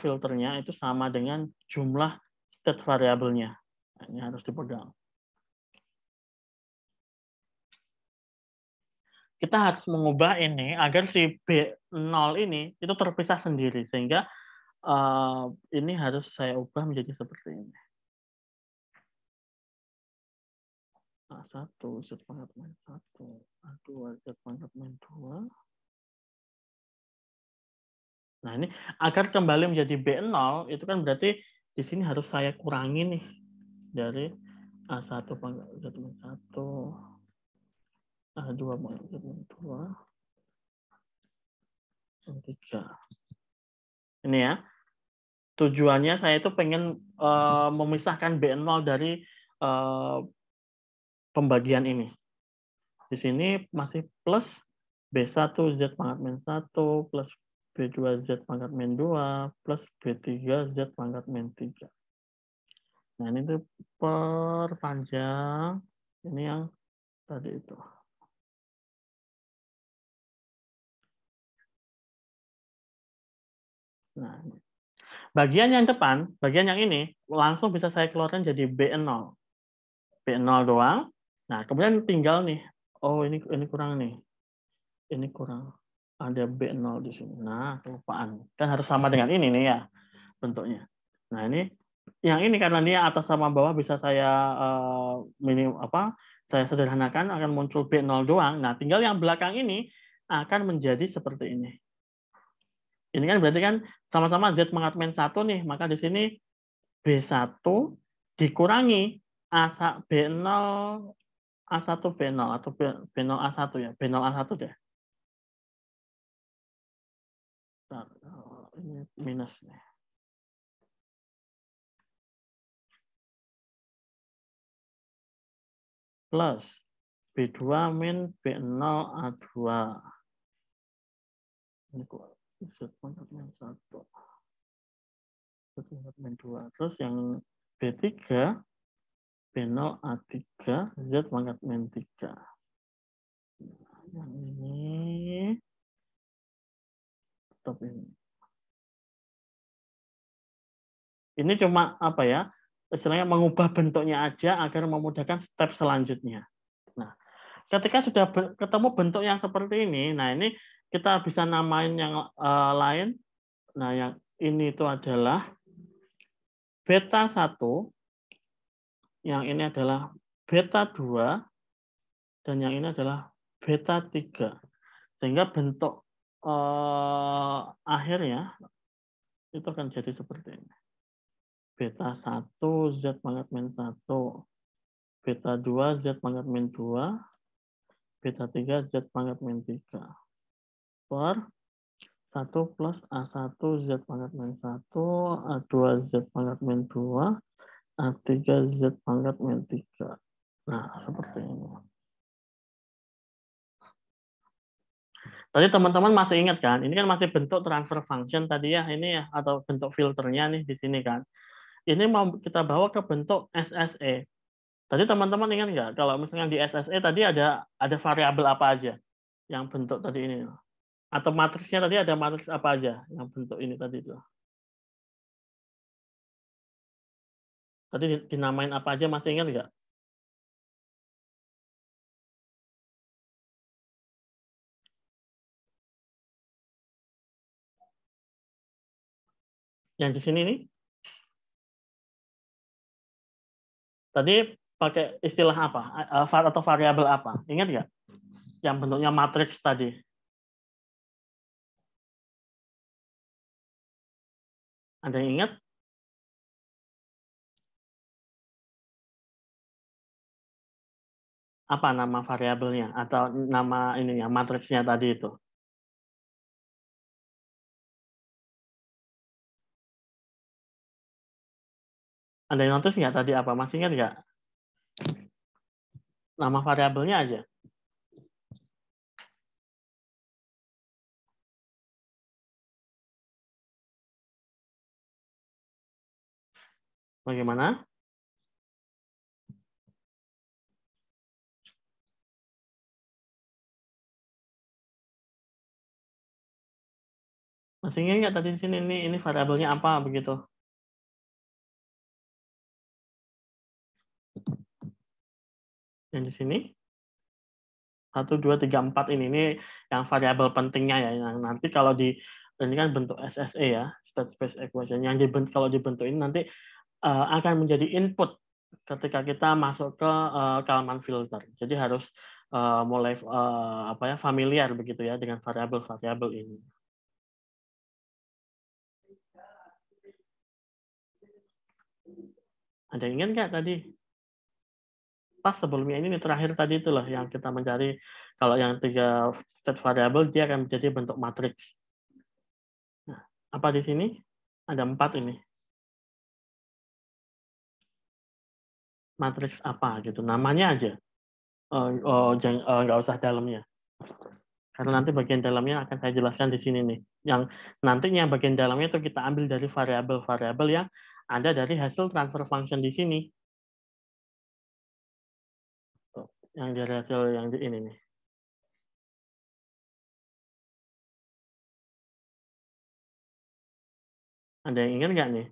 filternya itu sama dengan jumlah state variabelnya. Nah, ini harus dipegang. Kita harus mengubah ini agar si B0 ini itu terpisah sendiri, sehingga ini harus saya ubah menjadi seperti ini. A1 Z pangkat min 1, A2 Z pangkat min 2. Nah, ini agar kembali menjadi B0 itu kan berarti di sini harus saya kurangi nih dari A1 pangkat Z min 1, A2 pangkat Z min 2, 3. Ini ya. Tujuannya saya itu pengen memisahkan B0 dari pembagian ini. Di sini masih plus B1 Z pangkat min 1 plus B2 Z pangkat min 2 plus B3 Z pangkat min 3. Nah, ini tuh perpanjang. Ini yang tadi itu. Nah, ini. Bagian yang depan, bagian yang ini, langsung bisa saya keluarkan jadi B0. B0 doang. Nah, kemudian tinggal nih, oh ini kurang nih. Ini kurang. Ada B0 di sini. Nah, kelupaan. Kan harus sama dengan ini nih ya bentuknya. Nah, ini yang ini karena dia atas sama bawah bisa saya saya sederhanakan akan muncul B0 doang. Nah, tinggal yang belakang ini akan menjadi seperti ini. Ini kan berarti kan sama-sama Z pangkat min 1 nih, maka di sini B1 dikurangi B0 A1 B0 atau B0 A1 ya, B0 A1 deh. Nah, ini minus nih. Plus B2 min B0 A2. Ini kok Z pangkat min 1. Z pangkat min 2. Terus yang B3 B0 A3 Z pangkat min 3. Nah, yang ini tetap ini. Ini cuma apa ya? Istilahnya mengubah bentuknya aja agar memudahkan step selanjutnya. Nah, ketika sudah ketemu bentuk yang seperti ini, nah ini kita bisa namain yang lain. Nah, yang ini itu adalah beta 1, yang ini adalah beta 2, dan yang ini adalah beta 3. Sehingga bentuk akhirnya itu akan jadi seperti ini. Beta 1, Z pangkat min 1. Beta 2, Z pangkat min 2. Beta 3, Z pangkat min 3. Per 1 plus A1, Z pangkat min 1. A2, Z pangkat min 2. A3, Z pangkat min 3. Nah, seperti ini. Tadi teman-teman masih ingat kan? Ini kan masih bentuk transfer function tadi ya, ini ya, atau bentuk filternya nih di sini kan. Ini mau kita bawa ke bentuk SSE. Tadi teman-teman ingat nggak? Kalau misalnya di SSE tadi ada variabel apa aja yang bentuk tadi ini? Atau matriksnya tadi ada matriks apa aja yang bentuk ini tadi itu? Tadi dinamain apa aja, masih ingat nggak? Yang di sini nih? Tadi pakai istilah apa? Atau variabel apa? Ingat nggak? Yang bentuknya matriks tadi. Ada yang ingat? Apa nama variabelnya atau nama ininya matriksnya tadi itu? Ada yang notice nggak tadi apa? Masih ingat nggak? Nama variabelnya aja. Bagaimana? Masih ingat nggak tadi di sini ini variabelnya apa begitu? Yang di sini 1, 2, 3, 4 ini yang variabel pentingnya ya. Yang nanti kalau ini kan bentuk SSE ya, state space equation. Yang kalau dibentuk ini nanti akan menjadi input ketika kita masuk ke Kalman filter. Jadi harus mulai familiar begitu ya dengan variabel-variabel ini. Ada yang ingat nggak tadi? Pas sebelumnya ini terakhir tadi itulah yang kita mencari, kalau yang 3 state variabel dia akan menjadi bentuk matriks. Nah, apa di sini? Ada 4 ini. Matriks apa gitu, namanya aja. Nggak usah dalamnya. Karena nanti bagian dalamnya akan saya jelaskan di sini nih. Yang nantinya bagian dalamnya itu kita ambil dari variabel-variabel yang ada dari hasil transfer function di sini. Yang dari hasil yang di ini nih. Ada yang ingat nggak nih?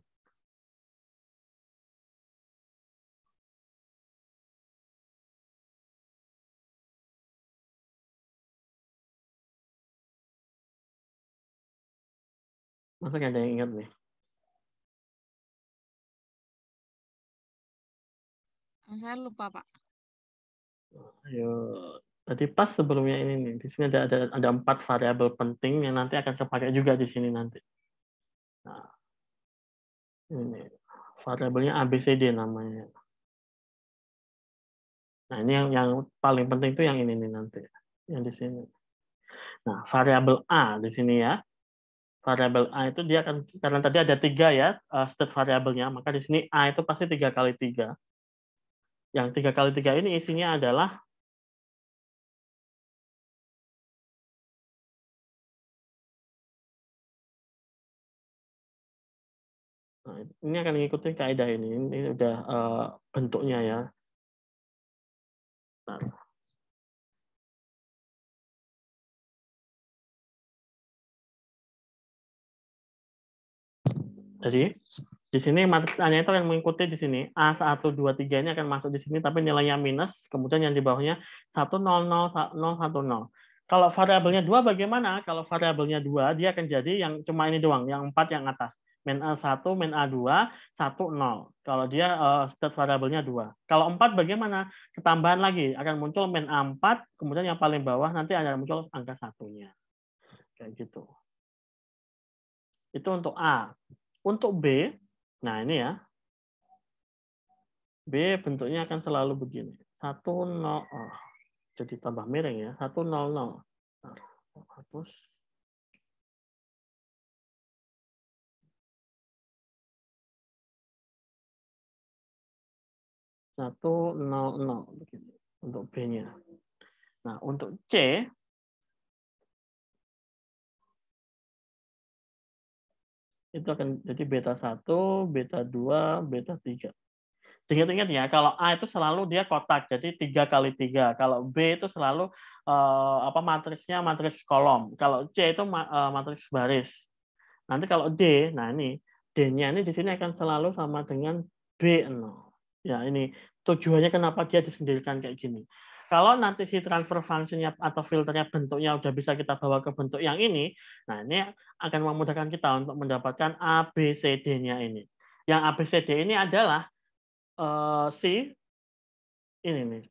Masa nggak ada yang ingat nih? Saya lupa, Pak. Ayo, tadi pas sebelumnya ini nih. Di sini ada 4 variabel penting yang nanti akan terpakai juga di sini nanti. Nah, ini variabelnya ABCD namanya. Nah, ini yang paling penting itu yang ini nih nanti, yang di sini. Nah, variabel A di sini ya. Variabel A itu dia akan, karena tadi ada 3 ya state variabelnya, maka di sini A itu pasti 3 kali 3. Yang 3 kali 3 ini isinya adalah nah, ini akan mengikuti kaidah ini. Ini udah bentuknya ya. Nah, Jadi di sini matriks A-nya itu akan mengikuti di sini. A1, 2, 3 ini akan masuk di sini, tapi nilainya minus, kemudian yang di bawahnya 1, 0, 0, 0, 1, 0. Kalau variabelnya 2 bagaimana? Kalau variabelnya 2, dia akan jadi yang cuma ini doang, yang 4 yang atas. Min A1, min A2, 1, 0. Kalau dia state variabelnya 2. Kalau 4 bagaimana? Ketambahan lagi, akan muncul min A4, kemudian yang paling bawah nanti akan muncul angka 1-nya. Kayak gitu. Itu untuk A. Untuk B, nah ini ya, B bentuknya akan selalu begini. 1, 0, jadi tambah miring ya. 1, 0, 0. Hapus. 1, 0, 0. Begini. Untuk B-nya. Nah, untuk C, itu akan jadi beta 1, beta 2, beta 3. Ingat-ingat ya, kalau A itu selalu dia kotak, jadi 3 kali 3. Kalau B itu selalu matriksnya matriks kolom. Kalau C itu matriks baris. Nanti kalau D, nah ini D-nya ini di sini akan selalu sama dengan B0. Ya, ini tujuannya kenapa dia disendirikan kayak gini. Kalau nanti si transfer function-nya atau filternya bentuknya udah bisa kita bawa ke bentuk yang ini, nah ini akan memudahkan kita untuk mendapatkan A, B, C, D-nya ini. Yang A, B, C, D ini adalah si ini nih,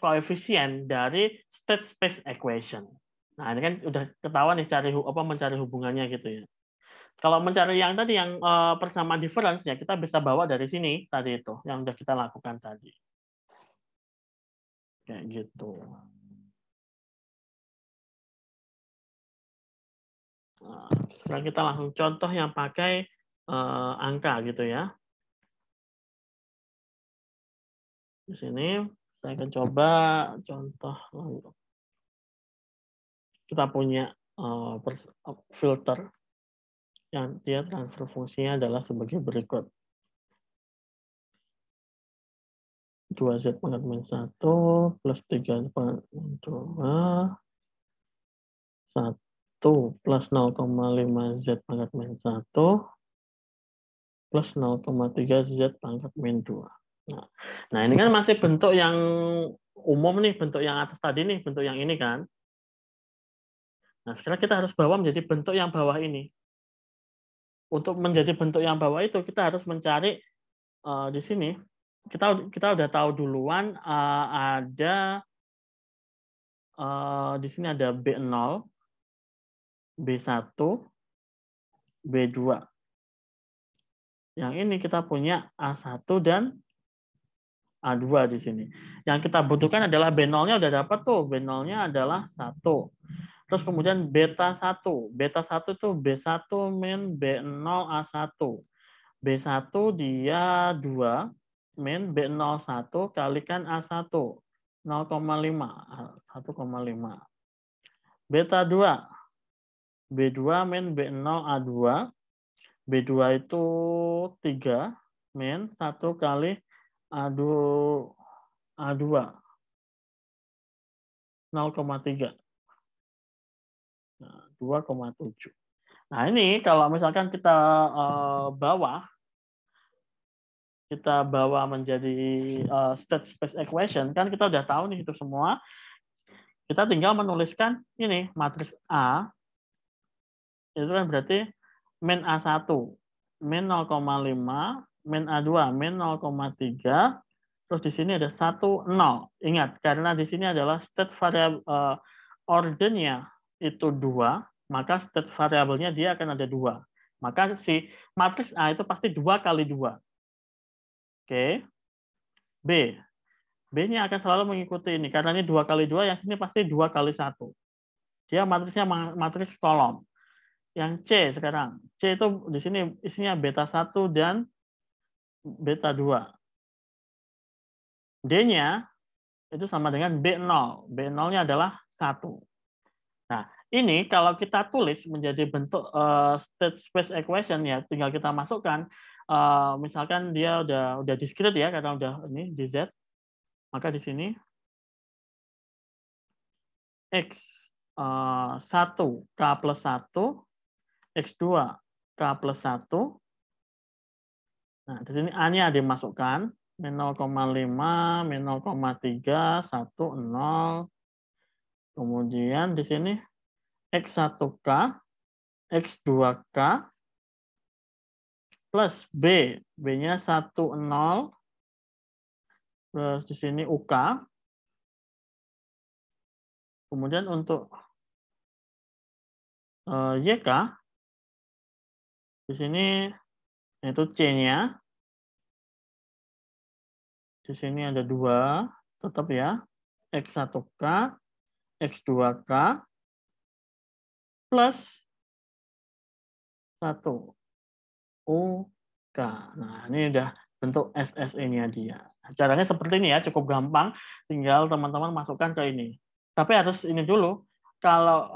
koefisien dari state space equation. Nah, ini kan udah ketahuan nih mencari hubungannya gitu ya. Kalau mencari yang tadi yang persamaan difference ya kita bisa bawa dari sini tadi itu yang udah kita lakukan tadi. Kayak gitu. Nah, sekarang kita langsung contoh yang pakai angka gitu ya. Di sini saya akan coba contoh kita punya filter yang dia transfer fungsinya adalah sebagai berikut. 2Z pangkat min 1 plus 3Z pangkat min 2 1 plus 0,5Z pangkat min 1 plus 0,3Z pangkat min 2. Nah, ini kan masih bentuk yang umum nih, bentuk yang atas tadi nih, bentuk yang ini kan. Nah, sekarang kita harus bawa menjadi bentuk yang bawah ini. Untuk menjadi bentuk yang bawah itu kita harus mencari di sini. Kita udah tahu duluan ada di sini ada B0, B1, B2. Yang ini kita punya A1 dan A2 di sini. Yang kita butuhkan adalah B0-nya udah dapat tuh. B0-nya adalah 1. Terus kemudian beta 1. Beta 1 itu B1 min B0 A1. B1 dia 2 min B01 kalikan A1. 0,5. 1,5. Beta 2. B2 min B0 A2. B2 itu 3 min 1 kali A2 0,3. Nah, 2,7. Nah, ini kalau misalkan kita bawa menjadi state space equation, kan kita udah tahu nih itu semua. Kita tinggal menuliskan ini matriks A itu kan berarti min A1 min 0,5 min A2 min 0,3 terus di sini ada 1 0. Ingat karena di sini adalah state variable ordernya itu 2, maka state variabelnya dia akan ada 2. Maka si matriks A itu pasti 2 kali 2. Oke. B. B-nya akan selalu mengikuti ini. Karena ini 2 kali 2, yang sini pasti 2 kali 1. Dia matriksnya matriks kolom. Yang C sekarang. C itu di sini isinya beta 1 dan beta 2. D-nya itu sama dengan B0. B0-nya adalah 1. Nah, ini kalau kita tulis menjadi bentuk state space equation ya, tinggal kita masukkan. Misalkan dia udah discrete ya, karena udah ini di Z. Maka di sini X 1 K plus 1, X2 K plus 1, Nah, di sini A-nya dimasukkan, min 0,5, min 0,3, 1, 0. Kemudian di sini X1K, X2K, plus B. B-nya 1, 0. Terus di sini UK. Kemudian untuk YK, di sini itu C-nya. Di sini ada 2, tetap ya. X1K, X2K, plus 1 UK. Nah, ini udah bentuk SSE-nya dia. Caranya seperti ini ya, cukup gampang. Tinggal teman-teman masukkan ke ini. Tapi harus ini dulu. Kalau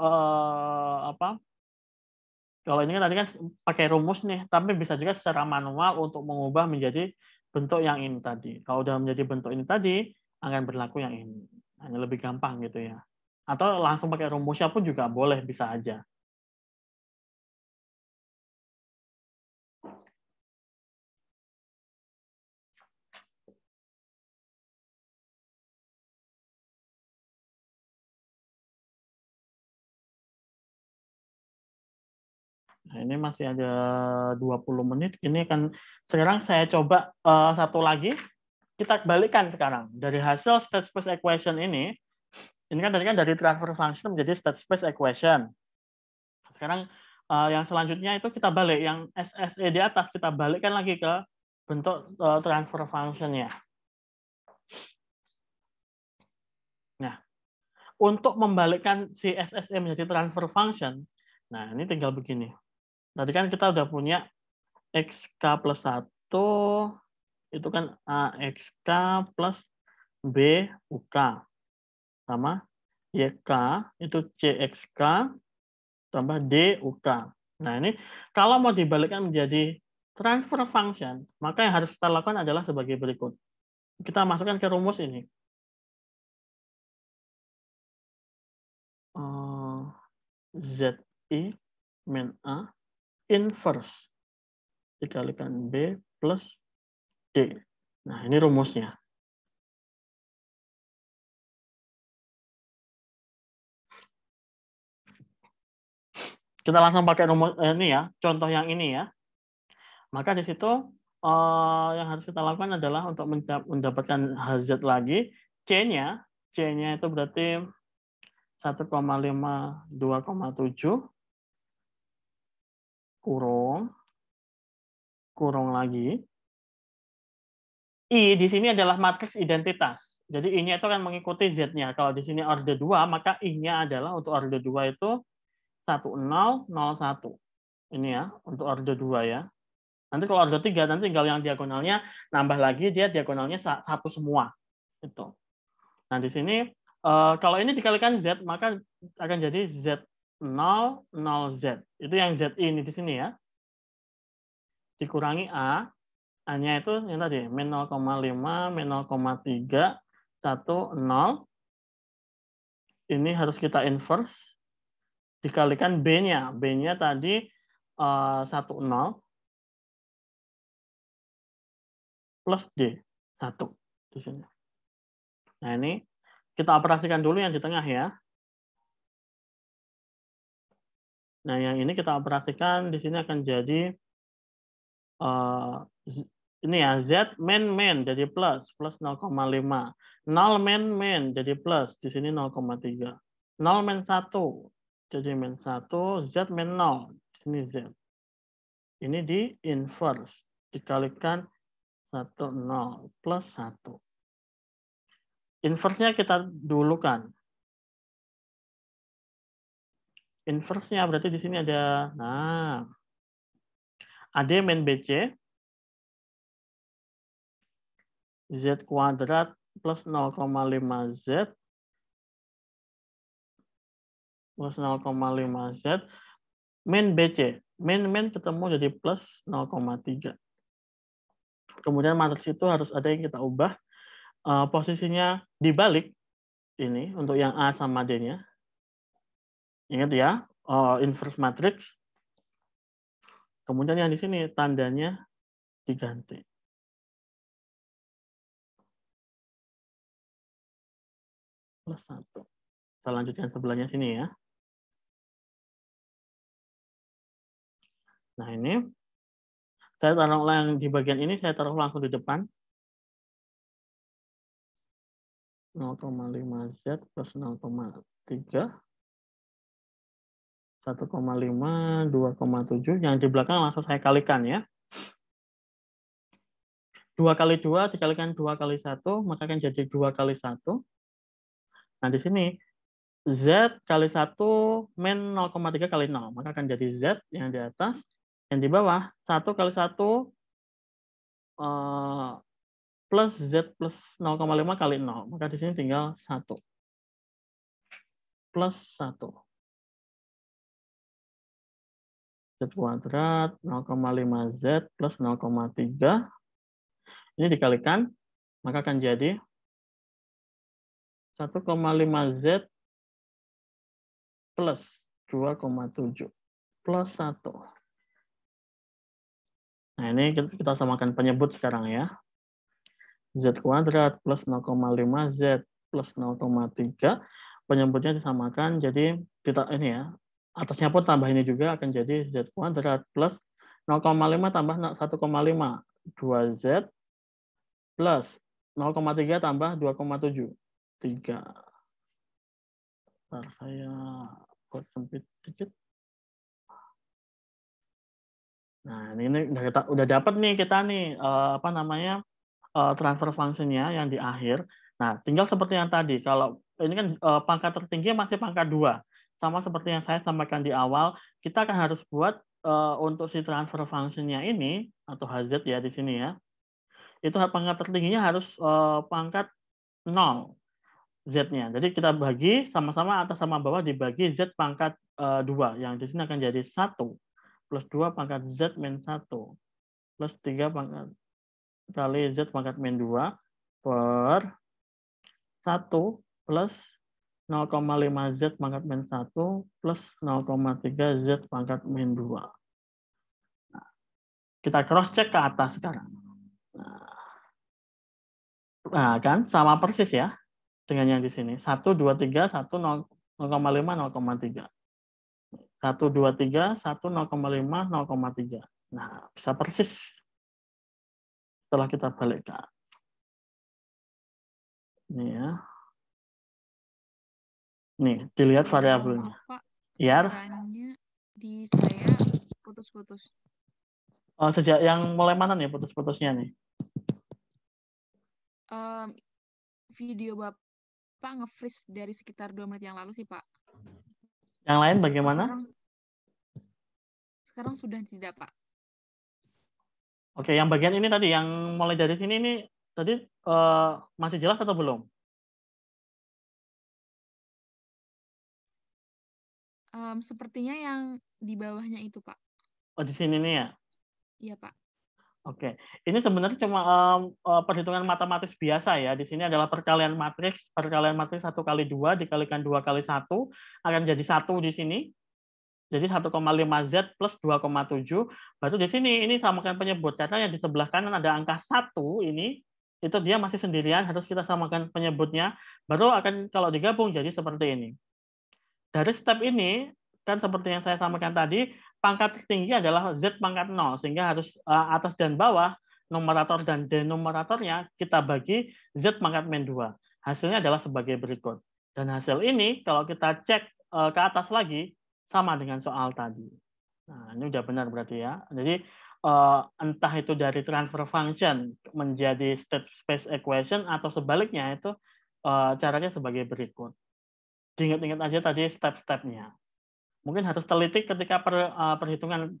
kalau ini kan tadi kan pakai rumus nih, tapi bisa juga secara manual untuk mengubah menjadi bentuk yang ini tadi. Kalau udah menjadi bentuk ini tadi, akan berlaku yang ini. Hanya lebih gampang gitu ya. Atau langsung pakai rumusnya pun juga boleh, bisa aja. Nah, ini masih ada 20 menit. Ini akan sekarang saya coba satu lagi. Kita balikkan sekarang. Dari hasil state space equation ini kan tadi kan dari transfer function menjadi state space equation. Sekarang yang selanjutnya itu kita balik. Yang SSE di atas kita balikkan lagi ke bentuk transfer function-nya. Nah, untuk membalikkan si SSE menjadi transfer function, nah ini tinggal begini. Tadi kan kita udah punya XK plus 1, itu kan AXK plus B UK. Sama YK, itu CXK, tambah D UK. Nah ini, kalau mau dibalikkan menjadi transfer function, maka yang harus kita lakukan adalah sebagai berikut. Kita masukkan ke rumus ini. ZI min A inverse dikalikan B plus D. Nah, ini rumusnya. Kita langsung pakai rumus ini ya, contoh yang ini ya. Maka di situ yang harus kita lakukan adalah untuk mendapatkan HZ lagi, C-nya itu berarti 1,5, 2,7 kurung lagi. I di sini adalah matriks identitas. Jadi I-nya itu akan mengikuti Z-nya. Kalau di sini orde 2, maka I-nya adalah untuk orde 2 itu 1001. Ini ya, untuk orde 2 ya. Nanti kalau orde 3, nanti tinggal yang diagonalnya nambah lagi, dia diagonalnya satu semua. Itu. Nah, di sini kalau ini dikalikan Z, maka akan jadi Z0, 0Z. Itu yang ZI ini di sini ya. Dikurangi A, A-nya itu yang tadi, min 0,5, min 0,3, 1, 0. Ini harus kita inverse. Dikalikan B-nya. B-nya tadi 1, 0. Plus D, 1. Di sini. Nah, ini kita operasikan dulu yang di tengah ya. Nah, yang ini kita operasikan, di sini akan jadi ini ya, Z min jadi plus 0,5. 0 min jadi plus, di sini 0,3. 0 min 1 jadi min 1, Z min 0, ini Z. Ini di inverse, dikalikan 1, 0 plus 1. Inverse-nya kita dulukan. Inverse-nya berarti di sini ada, nah, AD min BC, Z kuadrat plus 0,5Z plus 0,5Z min BC. Min ketemu jadi plus 0,3. Kemudian matriks itu harus ada yang kita ubah. Posisinya dibalik ini untuk yang A sama D-nya. Ingat ya, inverse matrix. Kemudian yang di sini tandanya diganti. Plus 1. Kita lanjutkan sebelahnya sini ya. Nah ini, saya taruh yang di bagian ini, saya taruh langsung di depan. 0,5Z plus 0,3. 1,5, 2,7. Yang di belakang langsung saya kalikan ya. 2 kali 2 dikalikan 2 kali 1, maka akan jadi 2 kali 1. Nah, di sini Z kali 1 min 0,3 kali 0. Maka akan jadi Z yang di atas. Yang di bawah, 1 kali 1 plus Z plus 0,5 kali 0. Maka di sini tinggal 1. Plus 1. Z kuadrat 0,5Z plus 0,3. Ini dikalikan, maka akan jadi 1,5Z plus 2,7 plus 1. Nah, ini kita samakan penyebut sekarang ya. Z kuadrat plus 0,5Z plus 0,3. Penyebutnya disamakan, jadi kita ini ya, atasnya pun tambah ini juga akan jadi Z kuadrat plus 0,5 tambah 1,5. 2Z plus 0,3 tambah 2,7. 3. Ntar saya buat sempit sedikit. Nah, ini udah dapat nih kita nih apa namanya transfer function-nya yang di akhir. Nah, tinggal seperti yang tadi. Kalau ini kan pangkat tertinggi masih pangkat 2. Sama seperti yang saya sampaikan di awal, kita akan harus buat untuk si transfer function-nya ini atau HZ ya di sini ya. Itu pangkat tertingginya harus pangkat 0. Z-nya. Jadi kita bagi sama-sama atas sama bawah dibagi Z pangkat 2. Yang di sini akan jadi 1 plus 2 pangkat Z min 1 plus 3 pangkat kali Z pangkat min 2 per 1 plus 0,5Z pangkat min 1 plus 0,3Z pangkat min 2. Nah, kita cross check ke atas sekarang. Nah, kan sama persis ya dengan yang di sini. 1, 2, 3, 1, 0,5, 0,3. 1, 2, 3, 1, 0,5, 0,3. Nah, bisa persis setelah kita balikkan. Ini ya. Nih, dilihat variabelnya. Maaf, Pak. Ya. Suaranya di saya putus-putus. Sejak yang mulai mana nih putus-putusnya nih? Video Bapak nge-freeze dari sekitar 2 menit yang lalu sih, Pak. Yang lain bagaimana? Sekarang sudah tidak, Pak. Oke, yang bagian ini tadi, yang mulai dari sini ini tadi masih jelas atau belum? Sepertinya yang di bawahnya itu, Pak. Oh, di sini nih ya? Iya, Pak. Oke, ini sebenarnya cuma perhitungan matematis biasa ya. Di sini adalah perkalian matriks 1 kali 2 dikalikan 2 kali 1 akan jadi 1 di sini. Jadi 1,5Z plus 2,7. Baru di sini ini samakan penyebut. Karena yang di sebelah kanan ada angka 1 ini, itu dia masih sendirian, harus kita samakan penyebutnya. Baru akan kalau digabung jadi seperti ini. Dari step ini, kan seperti yang saya sampaikan tadi, pangkat tertinggi adalah Z pangkat 0, sehingga harus atas dan bawah, numerator dan denominatornya kita bagi Z pangkat min 2. Hasilnya adalah sebagai berikut. Dan hasil ini, kalau kita cek ke atas lagi, sama dengan soal tadi. Nah, ini udah benar berarti ya. Jadi, entah itu dari transfer function menjadi state space equation, atau sebaliknya, itu caranya sebagai berikut. Diingat-ingat aja tadi step-stepnya. Mungkin harus teliti ketika perhitungan,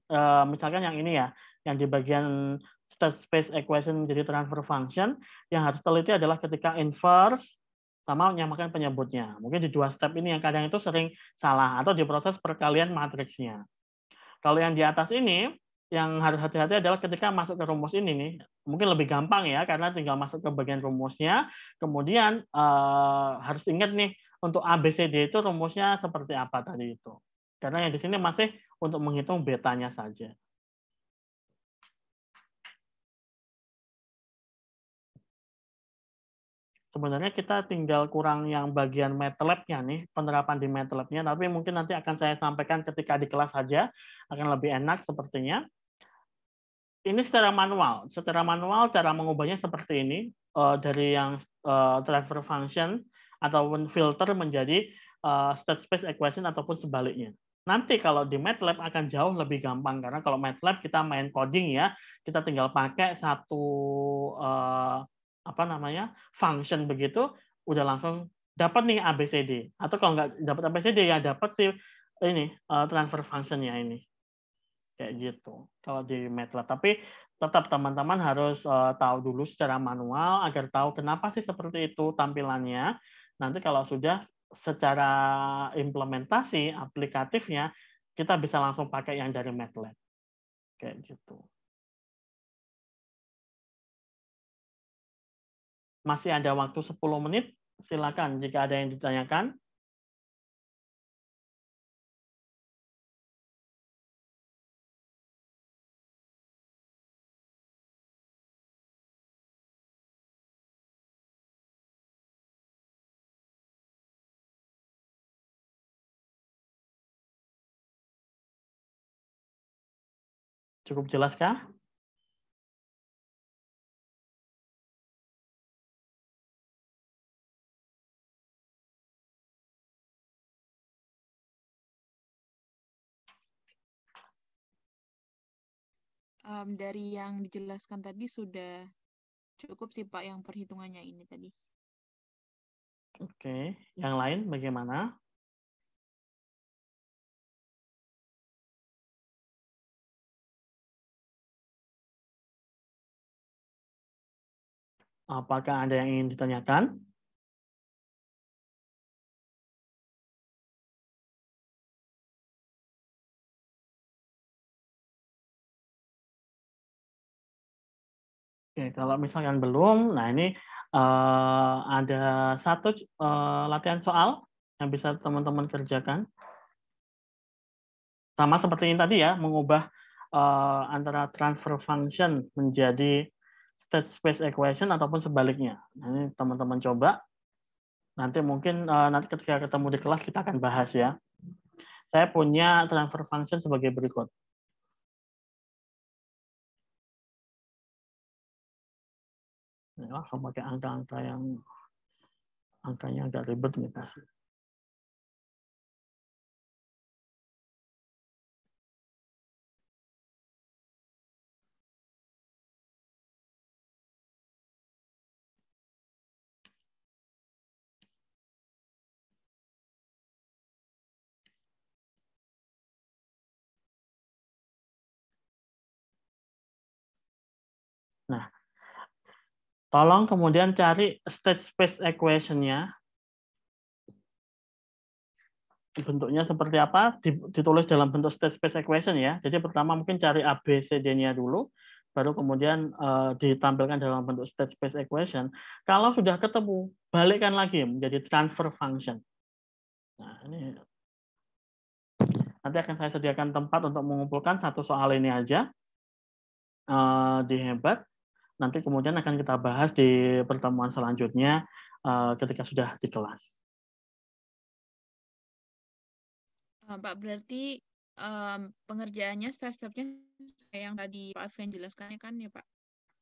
misalkan yang ini ya, yang di bagian state space equation menjadi transfer function, yang harus teliti adalah ketika inverse sama menyamakan penyebutnya. Mungkin di 2 step ini yang kadang itu sering salah, atau di proses perkalian matriksnya. Kalau yang di atas ini, yang harus hati-hati adalah ketika masuk ke rumus ini nih, mungkin lebih gampang ya, karena tinggal masuk ke bagian rumusnya, kemudian harus ingat nih, untuk ABCD itu rumusnya seperti apa tadi itu. Karena yang di sini masih untuk menghitung betanya saja. sebenarnya kita tinggal kurang yang bagian MATLAB-nya nih, penerapan di MATLAB-nya, tapi mungkin nanti akan saya sampaikan ketika di kelas saja, akan lebih enak sepertinya. Ini secara manual. Secara manual cara mengubahnya seperti ini, dari yang transfer function ataupun filter menjadi state space equation ataupun sebaliknya. Nanti kalau di MATLAB akan jauh lebih gampang karena kalau MATLAB kita main coding ya, kita tinggal pakai satu apa namanya function begitu, udah langsung dapat nih ABCD. Atau kalau nggak dapat ABCD ya dapat sih ini transfer functionnya ini kayak gitu kalau di MATLAB. Tapi tetap teman-teman harus tahu dulu secara manual agar tahu kenapa sih seperti itu tampilannya. Nanti kalau sudah secara implementasi aplikatifnya kita bisa langsung pakai yang dari MATLAB kayak gitu. Masih ada waktu 10 menit, silakan jika ada yang ditanyakan. Cukup jelaskah? Dari yang dijelaskan tadi sudah cukup sih Pak yang perhitungannya ini tadi. Oke, yang lain bagaimana? Apakah ada yang ingin ditanyakan? Oke, kalau misalkan belum, nah ini ada satu latihan soal yang bisa teman-teman kerjakan. Sama seperti ini tadi ya, mengubah antara transfer function menjadi state space equation ataupun sebaliknya. Nah, ini teman-teman coba. Nanti mungkin nanti ketika ketemu di kelas kita akan bahas ya. Saya punya transfer function sebagai berikut. Ini langsung pakai angka-angka yang angkanya agak ribet nih kasih. Nah, tolong kemudian cari state space equation-nya. Bentuknya seperti apa? Ditulis dalam bentuk state space equation ya. Jadi pertama mungkin cari ABCD-nya dulu, baru kemudian ditampilkan dalam bentuk state space equation. Kalau sudah ketemu, balikkan lagi menjadi transfer function. Nah, ini nanti akan saya sediakan tempat untuk mengumpulkan satu soal ini aja di Hebat. Nanti kemudian akan kita bahas di pertemuan selanjutnya ketika sudah di kelas. Pak, berarti pengerjaannya step-stepnya yang tadi Pak Alfian jelaskan kan ya Pak?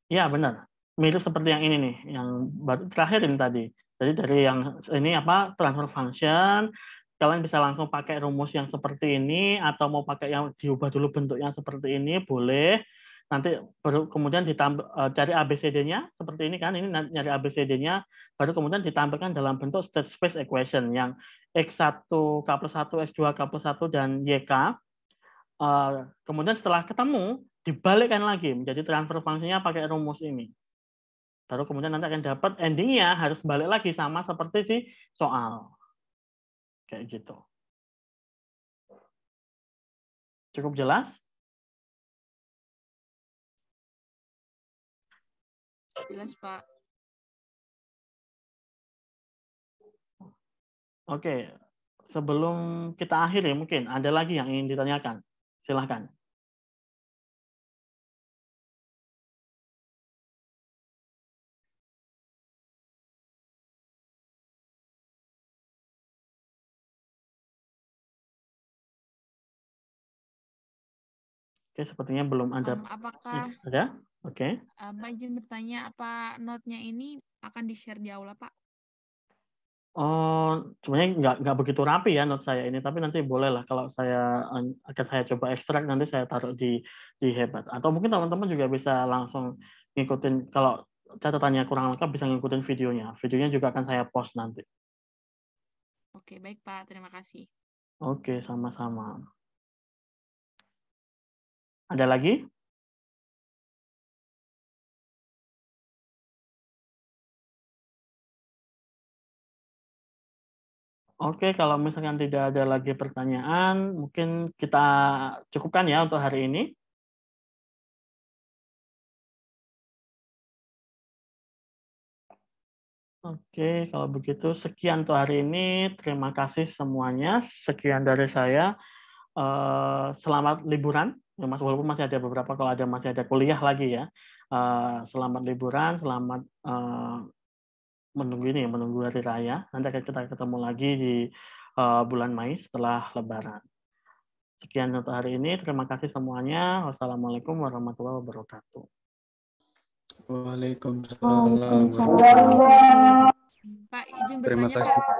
Ya benar, mirip seperti yang ini nih, yang terakhir ini tadi. Jadi dari yang ini apa transfer function, kalian bisa langsung pakai rumus yang seperti ini atau mau pakai yang diubah dulu bentuknya seperti ini boleh. Nanti baru kemudian cari ABCD-nya seperti ini kan, ini nyari ABCD-nya, baru kemudian ditampilkan dalam bentuk state space equation yang X1 K plus 1, X2 K plus 1 dan YK. Kemudian setelah ketemu dibalikkan lagi menjadi transfer fungsinya pakai rumus ini. Baru kemudian nanti akan dapat endingnya harus balik lagi sama seperti si soal. Kayak gitu. Cukup jelas? Jelas Pak. Oke. Sebelum kita akhiri mungkin ada lagi yang ingin ditanyakan. Silahkan. Oke, sepertinya belum ada. Apakah Ada? Oke. Pak izin bertanya, apa note-nya ini akan di-share di aula, Pak? Oh, sebenarnya nggak begitu rapi ya note saya ini, tapi nanti boleh lah kalau saya akan saya coba ekstrak, nanti saya taruh di Hebat. Atau mungkin teman-teman juga bisa langsung ngikutin, kalau catatannya kurang lengkap bisa ngikutin videonya. Videonya juga akan saya post nanti. Oke, baik Pak. Terima kasih. Oke, sama-sama. Ada lagi? Oke, kalau misalkan tidak ada lagi pertanyaan, mungkin kita cukupkan ya untuk hari ini. Oke, kalau begitu sekian untuk hari ini. Terima kasih semuanya. Sekian dari saya. Selamat liburan. Ya, Mas, walaupun masih ada beberapa, kalau ada masih ada kuliah lagi ya. Selamat liburan, selamat menunggu hari raya. Nanti akan kita ketemu lagi di bulan Mei setelah Lebaran. Sekian untuk hari ini. Terima kasih semuanya. Wassalamualaikum warahmatullahi wabarakatuh. Waalaikumsalam. Pak izin Terima bertanya kasih. Pak.